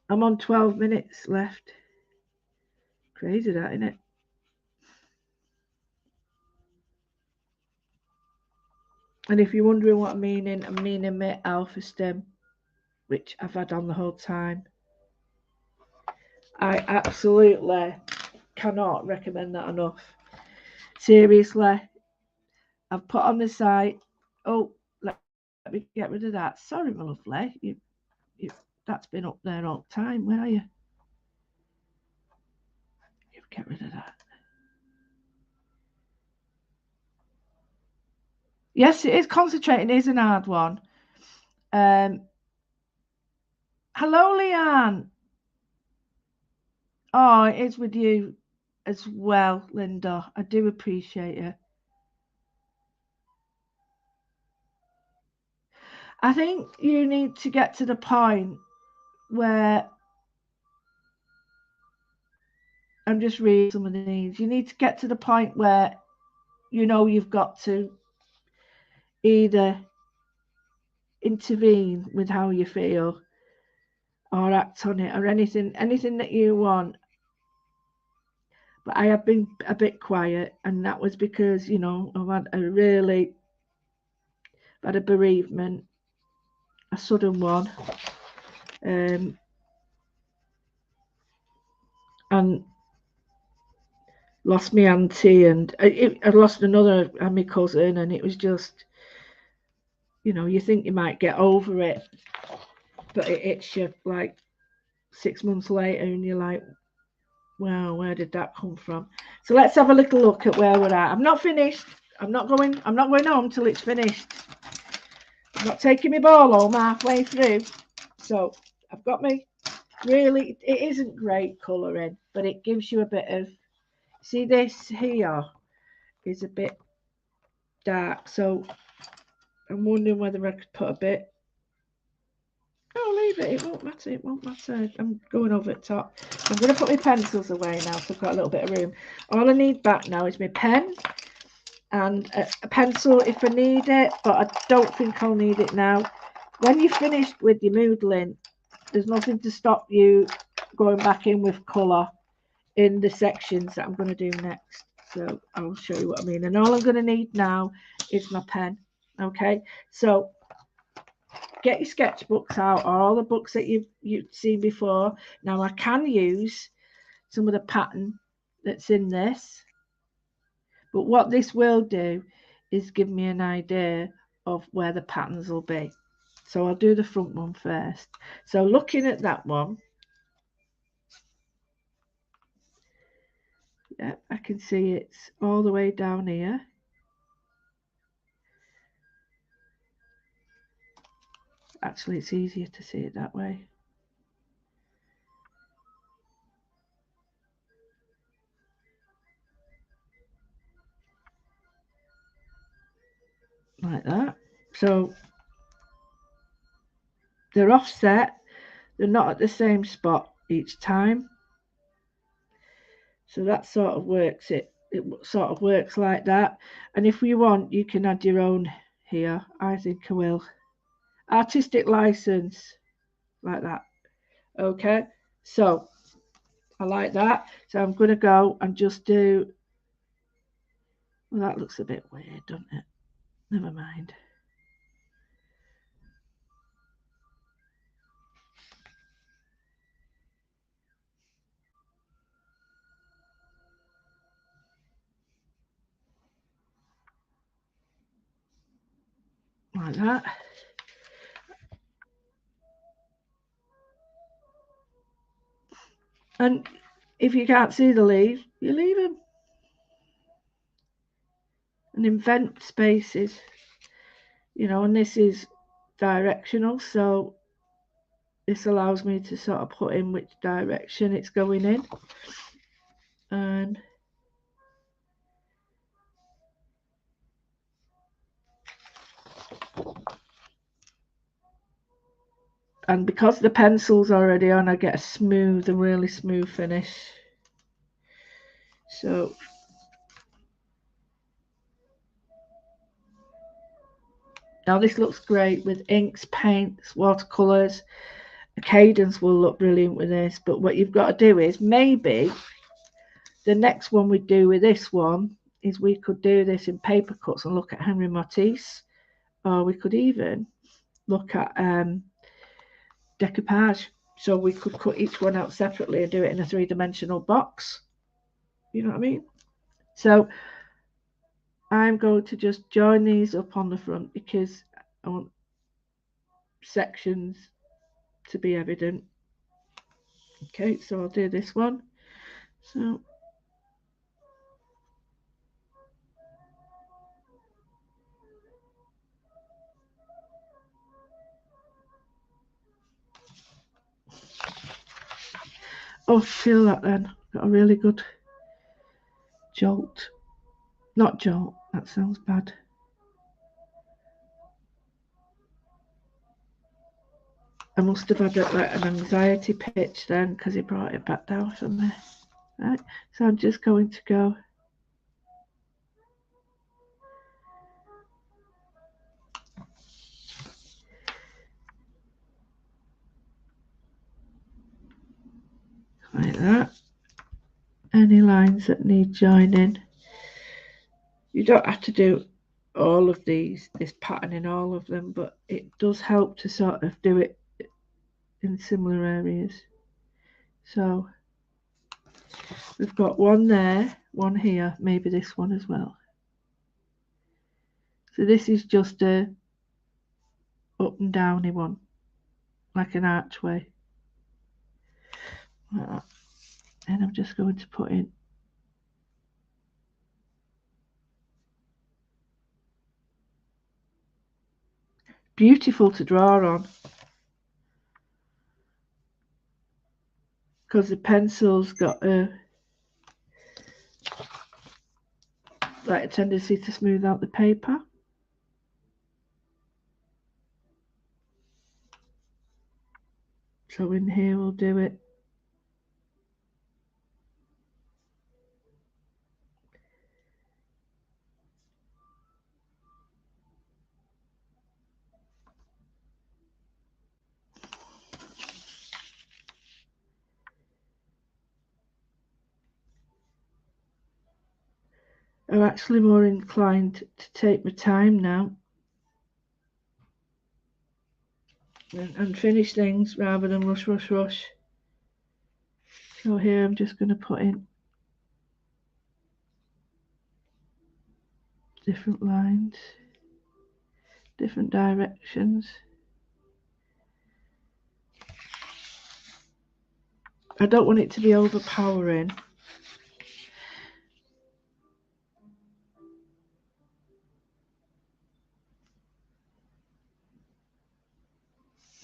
I'm on 12 minutes left. Crazy that, isn't it? And if you're wondering what I'm meaning my alpha stem, which I've had on the whole time. I absolutely cannot recommend that enough. Seriously, I've put on the site. Oh, let me get rid of that. Sorry, my lovely. That's been up there all the time. Where are you? You get rid of that. Yes, it is concentrating. It is an hard one. Hello, Leanne. Oh, it is with you as well, Linda. I do appreciate it. I think you need to get to the point where I'm just reading some of these. You need to get to the point where you know you've got to either intervene with how you feel or act on it or anything that you want. But I have been a bit quiet, and that was because, I've had a bereavement, a sudden one. And lost my auntie, and I lost another, my cousin, and it was just, you think you might get over it, but it hits you like 6 months later, and you're like, wow, where did that come from? So let's have a little look at where we're at. I'm not finished. I'm not going home till it's finished. I'm not taking my ball home halfway through. So I've got me really, it isn't great colouring, but it gives you a bit of, see, this here is a bit dark, so I'm wondering whether I could put a bit Oh, leave it. It won't matter. It won't matter. I'm going over the top. I'm going to put my pencils away now, so I've got a little bit of room. All I need back now is my pen and a pencil if I need it, but I don't think I'll need it now. When you're finished with your moodling, there's nothing to stop you going back in with colour in the sections that I'm going to do next. So I'll show you what I mean. And all I'm going to need now is my pen. Okay, so get your sketchbooks out, or all the books that you've seen before. Now I can use some of the pattern that's in this, but what this will do is give me an idea of where the patterns will be. So I'll do the front one first. So looking at that one, yeah, I can see it's all the way down here. Actually, it's easier to see it that way. Like that. So they're offset. They're not at the same spot each time. So that sort of works it. It sort of works like that. And if you want, you can add your own here. I think I will. Artistic license, like that. Okay. So I like that. So I'm going to go and just do. Well, that looks a bit weird, doesn't it? Never mind. Like that. And if you can't see the leaves, you leave them. And invent spaces. You know, and this is directional, so this allows me to sort of put in which direction it's going in. And because the pencil's already on, I get a really smooth finish. So now this looks great with inks, paints, watercolours. A cadence will look brilliant with this, but what you've got to do is maybe the next one we do with this one is we could do this in paper cuts and look at Henry Matisse, or we could even look at decoupage. So we could cut each one out separately and do it in a three-dimensional box. You know what I mean? So I'm going to just join these up on the front because I want sections to be evident. Okay, so I'll do this one. So oh, feel that then. Got a really good jolt. Not jolt, that sounds bad. I must have had like an anxiety pitch then because he brought it back down for me. Right, so I'm just going to go. Like that. Any lines that need joining. You don't have to do all of this pattern in all of them, but it does help to sort of do it in similar areas. So we've got one there, one here, maybe this one as well. So this is just a up and downy one, like an archway. Like that. And I'm just going to put in beautiful to draw on because the pencil's got like a tendency to smooth out the paper. So in here we'll do it. I'm actually more inclined to take my time now and finish things rather than rush. So here I'm just going to put in different lines, different directions. I don't want it to be overpowering.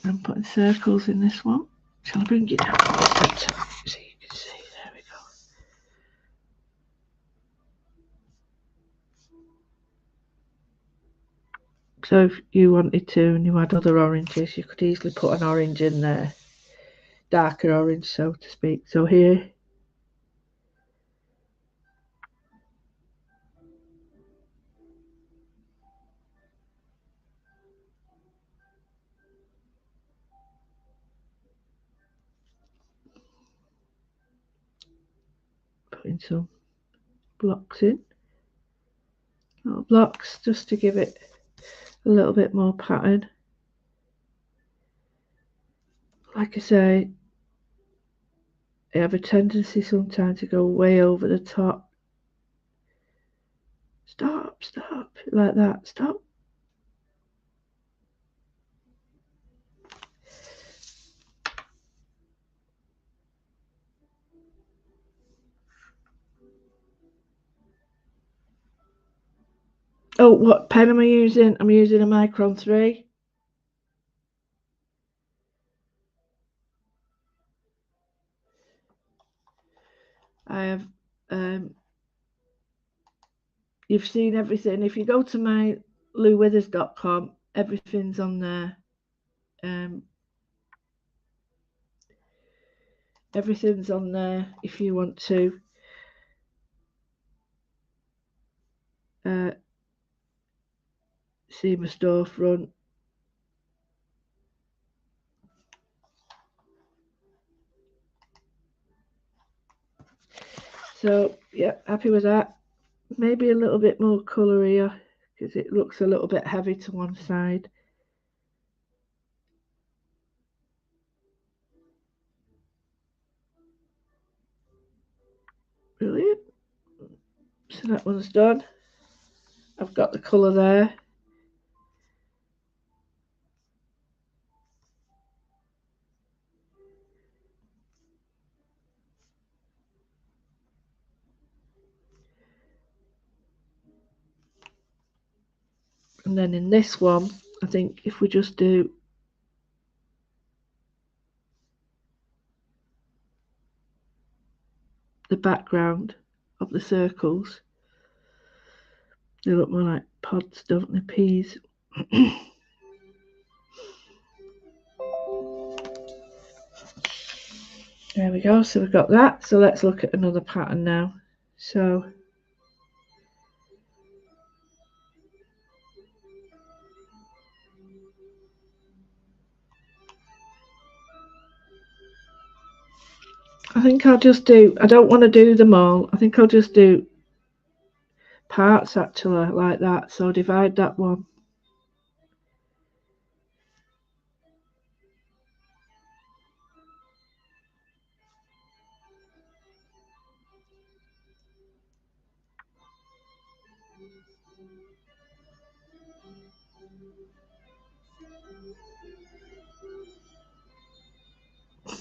I'm putting circles in this one. Shall I bring it down to the centre so you can see? There we go. So if you wanted to and you had other oranges, you could easily put an orange in there. Darker orange, so to speak. So here, putting some blocks in. Little blocks just to give it a little bit more pattern. Like I say, I have a tendency sometimes to go way over the top. Stop, like that, stop. Oh, what pen am I using? I'm using a Micron 3. I have, you've seen everything. If you go to my louwithers.com, everything's on there. Everything's on there if you want to see my storefront. So yeah, happy with that. Maybe a little bit more colour here because it looks a little bit heavy to one side. Brilliant. So that one's done. I've got the colour there. And then in this one, I think if we just do the background of the circles, they look more like pods, don't they? Peas. There we go. So we've got that. So let's look at another pattern now. So I think I'll just do, I don't want to do them all. I think I'll just do parts actually like that. So divide that one.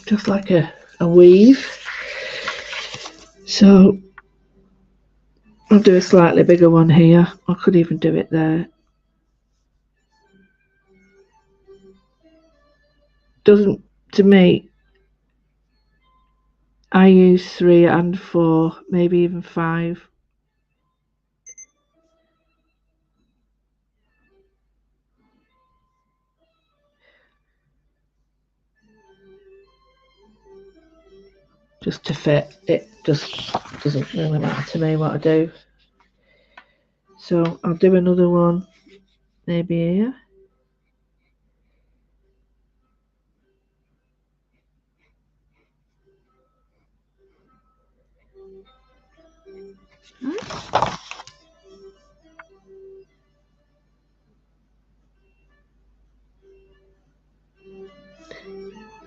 Just like a weave. So I'll do a slightly bigger one here. I could even do it there. Doesn't, to me, I use 3 and 4, maybe even 5. just to fit. It just doesn't really matter to me what I do. So I'll do another one maybe here.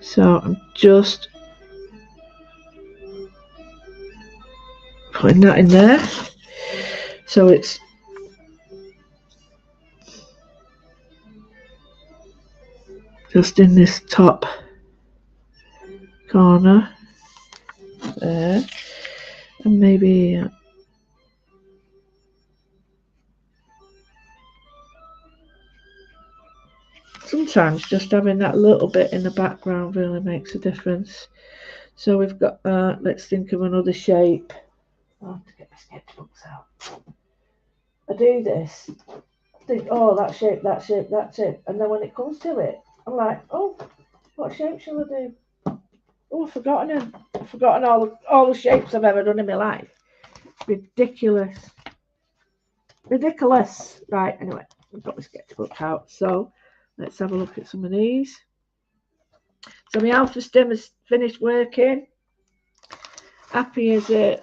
So I'm just putting that in there. So it's just in this top corner there, and maybe sometimes just having that little bit in the background really makes a difference. So we've got that. Let's think of another shape. I'll have to get my sketchbooks out. I do this, think, oh, that shape, that shape, that shape, and then when it comes to it, I'm like, oh, what shape shall I do? Oh, I've forgotten them. I've forgotten all the shapes I've ever done in my life. Ridiculous. Ridiculous. Right, anyway, I've got my sketchbook out. So let's have a look at some of these. So my alpha stem has finished working. Happy as a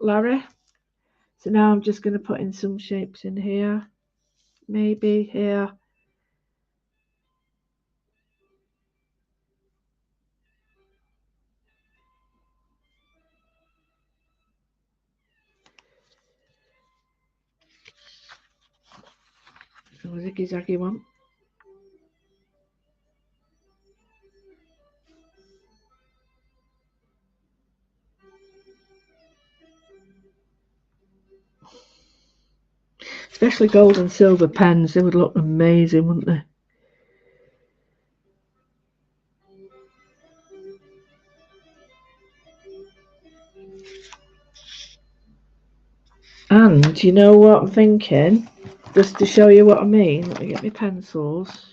Larry. So now I'm just going to put in some shapes in here. Maybe here. A ziggy zaggy one. Especially gold and silver pens, they would look amazing, wouldn't they? And you know what I'm thinking? Just to show you what I mean, let me get my pencils.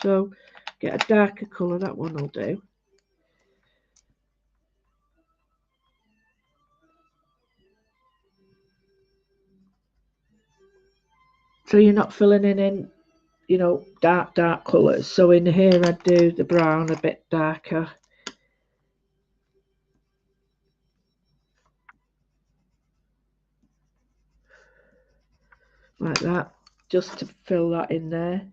So get a darker colour, that one will do. So you're not filling in, you know, dark colours. So in here I'd do the brown a bit darker. Like that, just to fill that in there.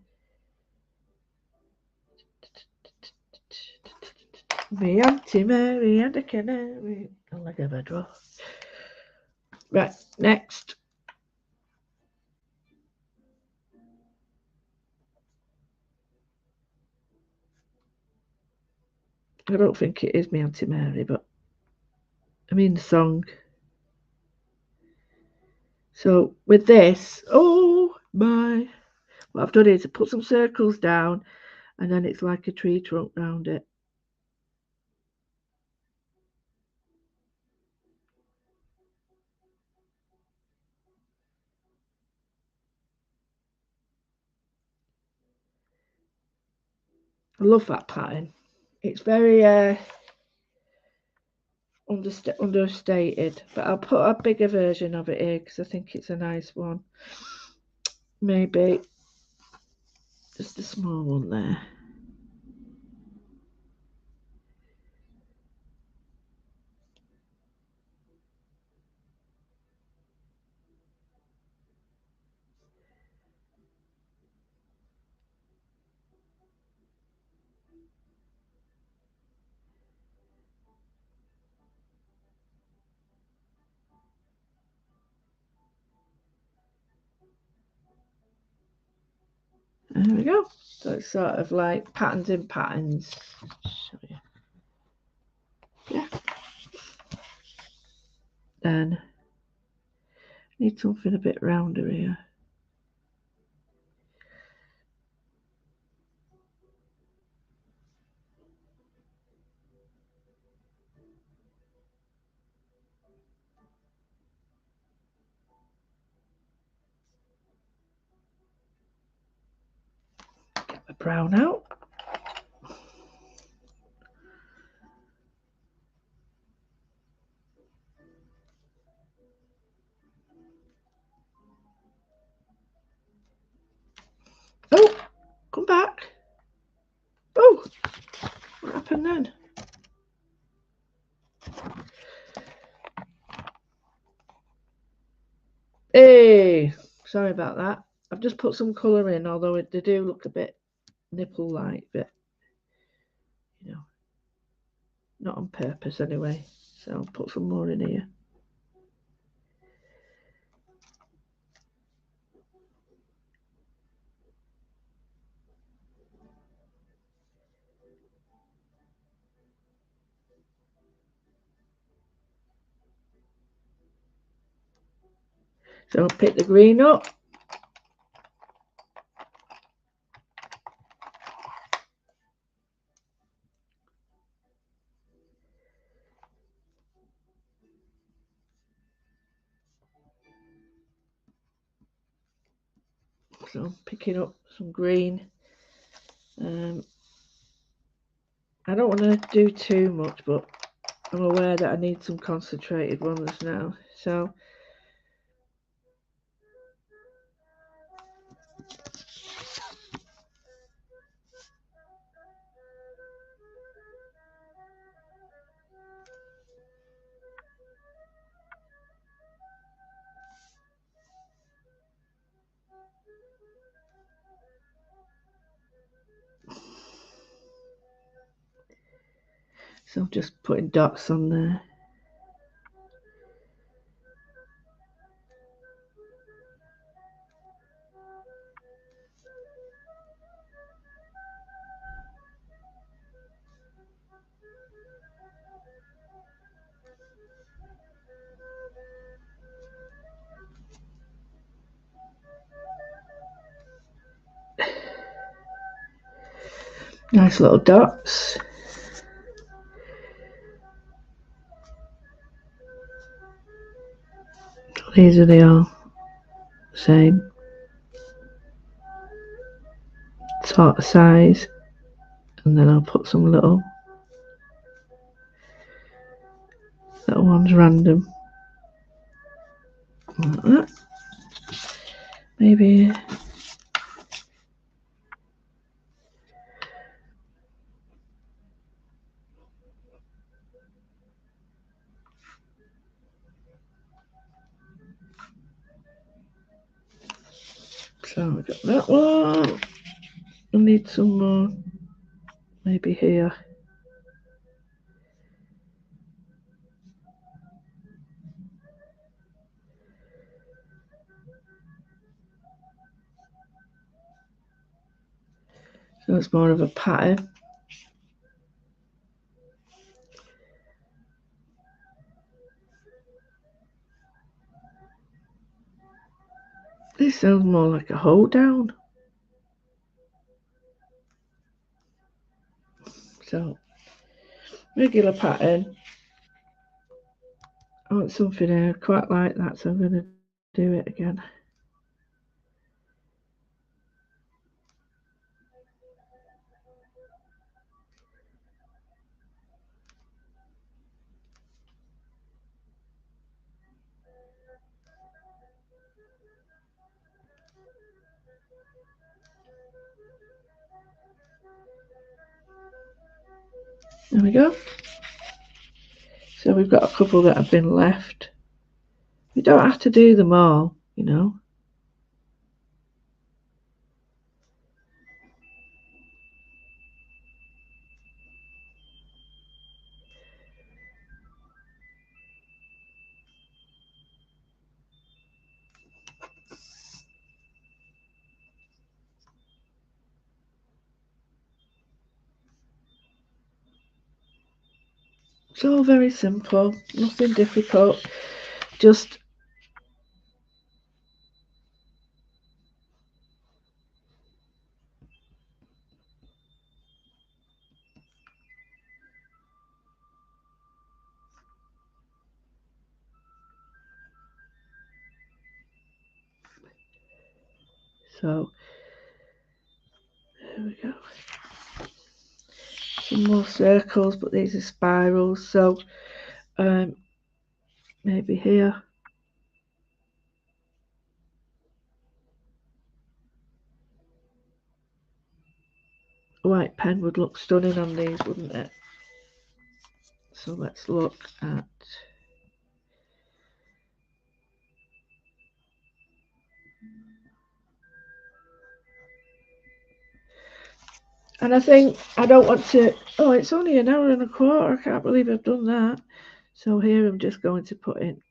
Me Auntie Mary and a canary. I like a bed roll. Right, next. I don't think it is me Auntie Mary, but I mean the song. So with this, oh my, what I've done is I put some circles down and then it's like a tree trunk round it. I love that pattern. It's very understated, but I'll put a bigger version of it here because I think it's a nice one. Maybe just a small one there. There we go. So it's sort of like patterns in patterns. Show you. Yeah. Then need something a bit rounder here. Get the brown out. sorry about that. I've just put some colour in, although they do look a bit nipple-like, but you know, not on purpose anyway. So I'll put some more in here. So I'll pick the green up. So I'm picking up some green. I don't want to do too much, but I'm aware that I need some concentrated ones now. So I'm just putting dots on there. Nice little dots. These are the all same sort of size, and then I'll put some little ones random like that. Maybe so we got that one. I need some more, maybe here. So it's more of a pattern. This sounds more like a hold down. So regular pattern. I want something here quite like that, so I'm going to do it again. There we go. So we've got a couple that have been left. You don't have to do them all, you know. It's all very simple, nothing difficult, just so there we go. Some more circles, but these are spirals, so maybe here. A white pen would look stunning on these, wouldn't it? So let's look at And I think I don't want to, oh, it's only an hour and a quarter. I can't believe I've done that. So here I'm just going to put in.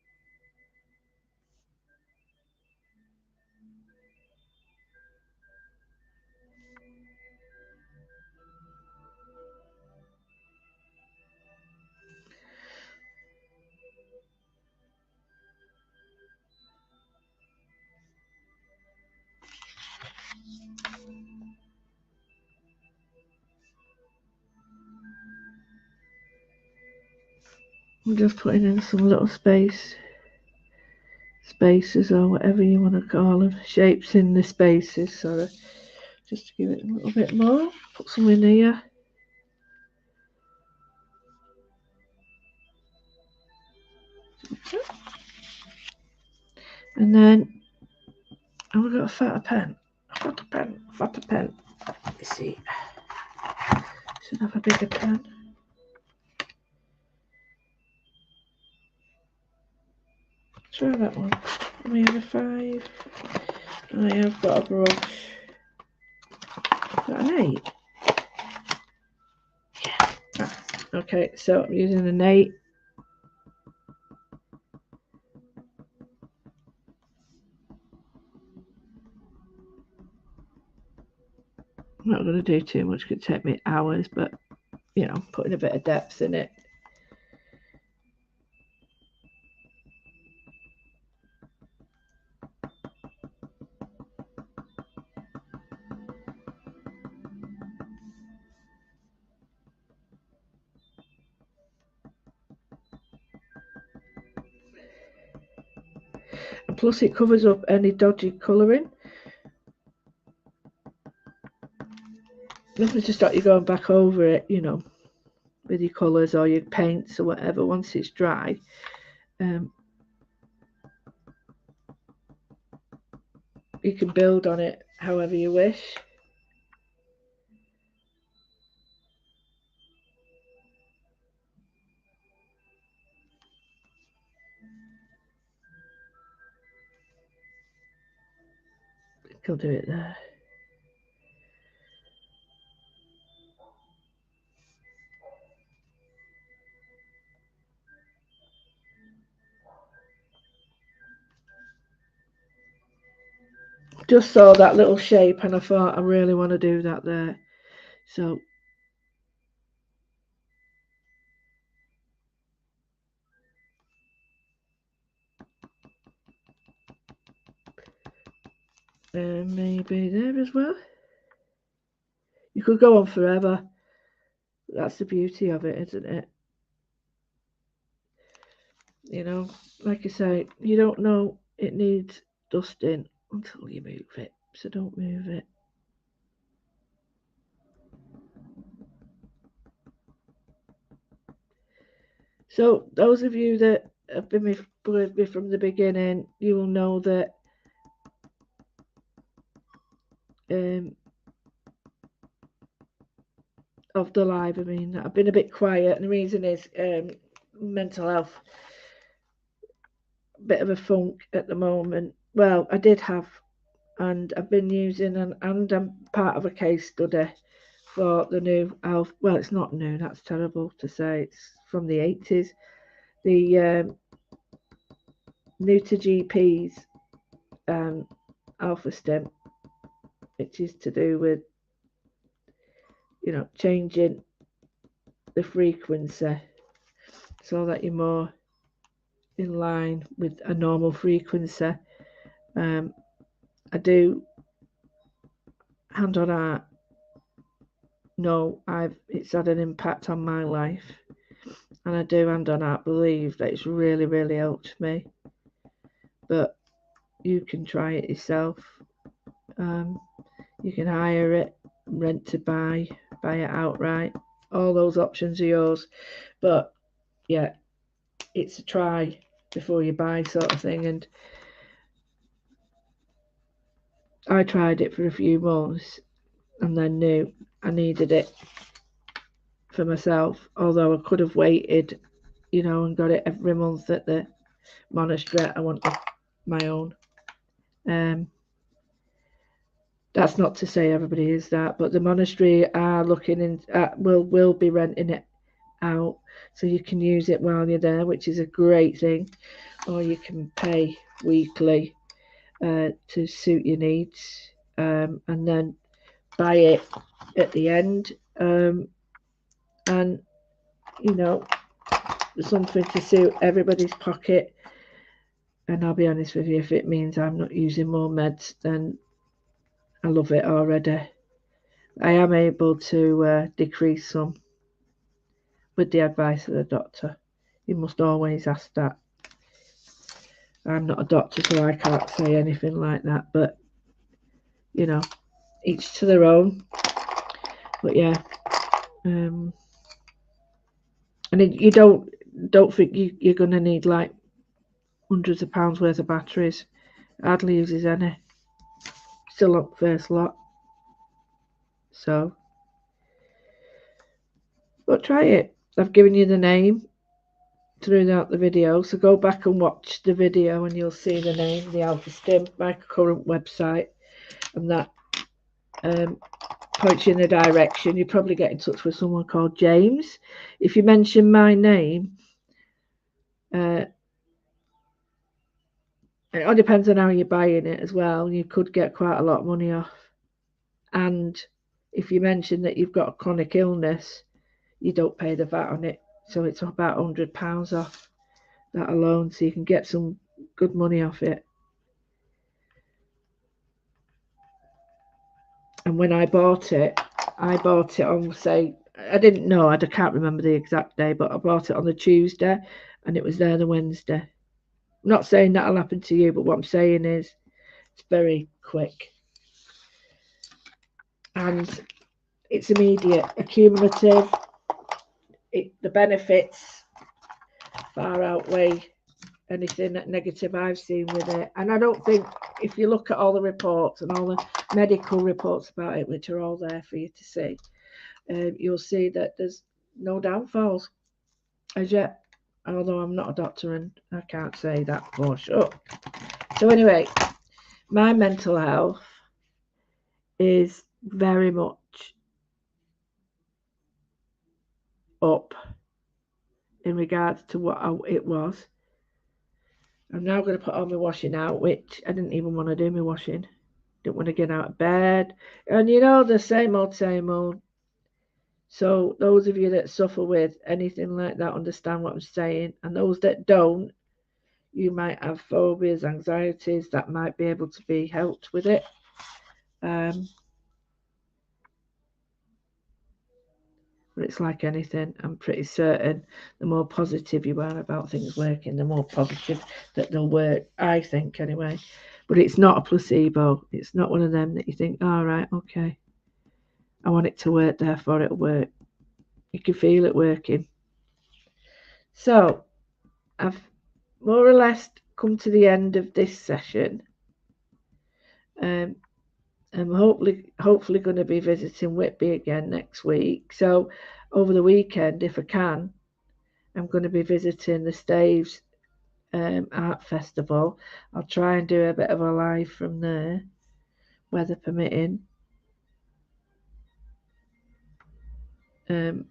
I'm just putting in some little spaces or whatever you want to call them, shapes in the spaces, sorry, just to give it a little bit more. Put some in here. And then I've got a fatter pen. Fatter pen. Let's see. Should have a bigger pen. Try that one. Let me have a 5. I have got a brush. Is that an 8? Yeah. Ah, okay, so I'm using an 8. I'm not going to do too much, it could take me hours, but you know, putting a bit of depth in it. And plus it covers up any dodgy colouring. Nothing to stop you going back over it, you know, with your colours or your paints or whatever once it's dry. You can build on it however you wish. I'll do it there. Just saw that little shape and I thought I really want to do that there. So maybe there as well. You could go on forever. That's the beauty of it, isn't it? You know, like I say, you don't know it needs dusting until you move it. So don't move it. So those of you that have been with me from the beginning, you will know that of the live, I mean, I've been a bit quiet, and the reason is mental health. Bit of a funk at the moment. Well, I did have, and I've been using, and I'm part of a case study for the new health. Well, it's not new. That's terrible to say. It's from the 80s. The new to GPs alpha stem, which is to do with, you know, changing the frequency so that you're more in line with a normal frequency. I do hand on heart know it's had an impact on my life, and I do hand on heart believe that it's really, really helped me. But you can try it yourself. You can hire it, rent to buy it outright. All those options are yours. But yeah, it's a try before you buy sort of thing. And I tried it for a few months and then knew I needed it for myself, although I could have waited, you know, and got it every month at the monastery. I wanted my own. That's not to say everybody is that, but the monastery are looking in will be renting it out, so you can use it while you're there, which is a great thing. Or you can pay weekly to suit your needs, and then buy it at the end, and you know something to suit everybody's pocket. And I'll be honest with you, if it means I'm not using more meds, then I love it already. I am able to decrease some with the advice of the doctor. You must always ask that. I'm not a doctor, so I can't say anything like that. But you know, each to their own. But yeah, and you don't think you're gonna need like hundreds of pounds worth of batteries. Hardly uses any. Still on first lot. So, but try it. I've given you the name throughout the video, so go back and watch the video and you'll see the name, the Alpha Stim, my current website, and that points you in a direction. You probably get in touch with someone called James. If you mention my name, it all depends on how you're buying it as well. You could get quite a lot of money off. And if you mention that you've got a chronic illness, you don't pay the VAT on it. So it's about £100 off that alone. So you can get some good money off it. And when I bought it on, say, I didn't know, I can't remember the exact day, but I bought it on the Tuesday and it was there the Wednesday. I'm not saying that'll happen to you, but what I'm saying is it's very quick. And it's immediate, accumulative. The benefits far outweigh anything negative I've seen with it. And I don't think, if you look at all the reports and all the medical reports about it, which are all there for you to see, you'll see that there's no downfalls as yet. Although I'm not a doctor and I can't say that for sure. So anyway, my mental health is very much up in regards to what it was. I'm now going to put all my washing out, which I didn't even want to do my washing. Didn't want to get out of bed. And you know, the same old, same old. So those of you that suffer with anything like that understand what I'm saying. And those that don't, you might have phobias, anxieties that might be able to be helped with it. But it's like anything. I'm pretty certain the more positive you are about things working, the more positive that they'll work, I think anyway. But it's not a placebo. It's not one of them that you think, all right, okay, I want it to work, therefore it'll work. You can feel it working. So I've more or less come to the end of this session. I'm hopefully going to be visiting Whitby again next week. So over the weekend, if I can, I'm going to be visiting the Staves Art Festival. I'll try and do a bit of a live from there, weather permitting. I'm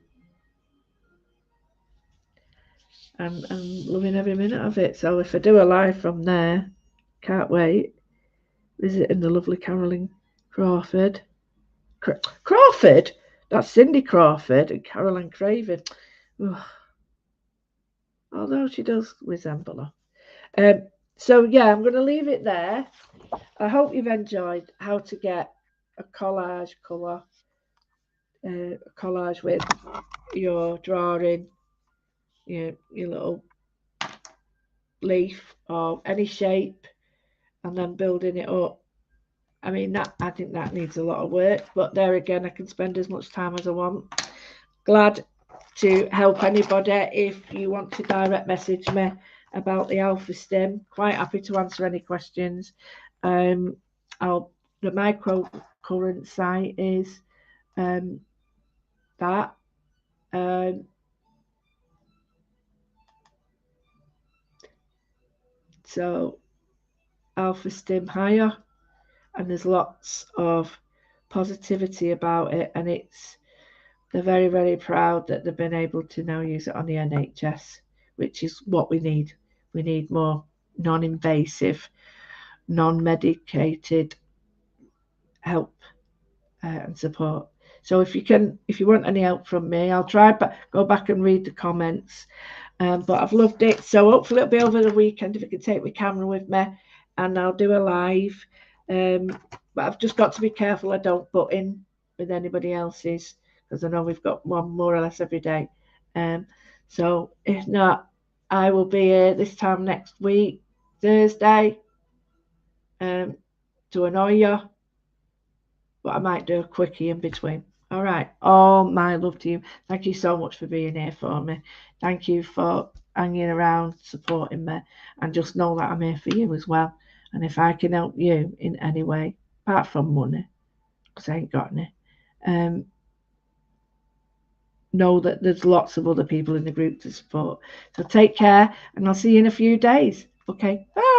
loving every minute of it. So if I do a live from there, can't wait. Visiting the lovely Carolyn Crawford. Crawford? That's Cindy Crawford and Caroline Craven. Although she does resemble her. So yeah, I'm going to leave it there. I hope you've enjoyed how to get a collage colour, collage with your drawing, your little leaf or any shape, and then building it up. I mean, I think that needs a lot of work, but there again, I can spend as much time as I want. Glad to help anybody. If you want to direct message me about the Alpha Stim, quite happy to answer any questions. My current site is that. So Alpha Stim Higher and there's lots of positivity about it, and they're very, very proud that they've been able to now use it on the NHS, which is what we need. We need more non-invasive, non-medicated help and support. So if you want any help from me, I'll try but go back and read the comments. But I've loved it. So hopefully it'll be over the weekend if I can take my camera with me, and I'll do a live. But I've just got to be careful I don't butt in with anybody else's, because I know we've got one more or less every day. So if not, I will be here this time next week, Thursday, to annoy you. But I might do a quickie in between. All right. All my love to you. Thank you so much for being here for me. Thank you for hanging around, supporting me, and just know that I'm here for you as well. And if I can help you in any way, apart from money, because I ain't got any, know that there's lots of other people in the group to support. So take care, and I'll see you in a few days. Okay. Bye.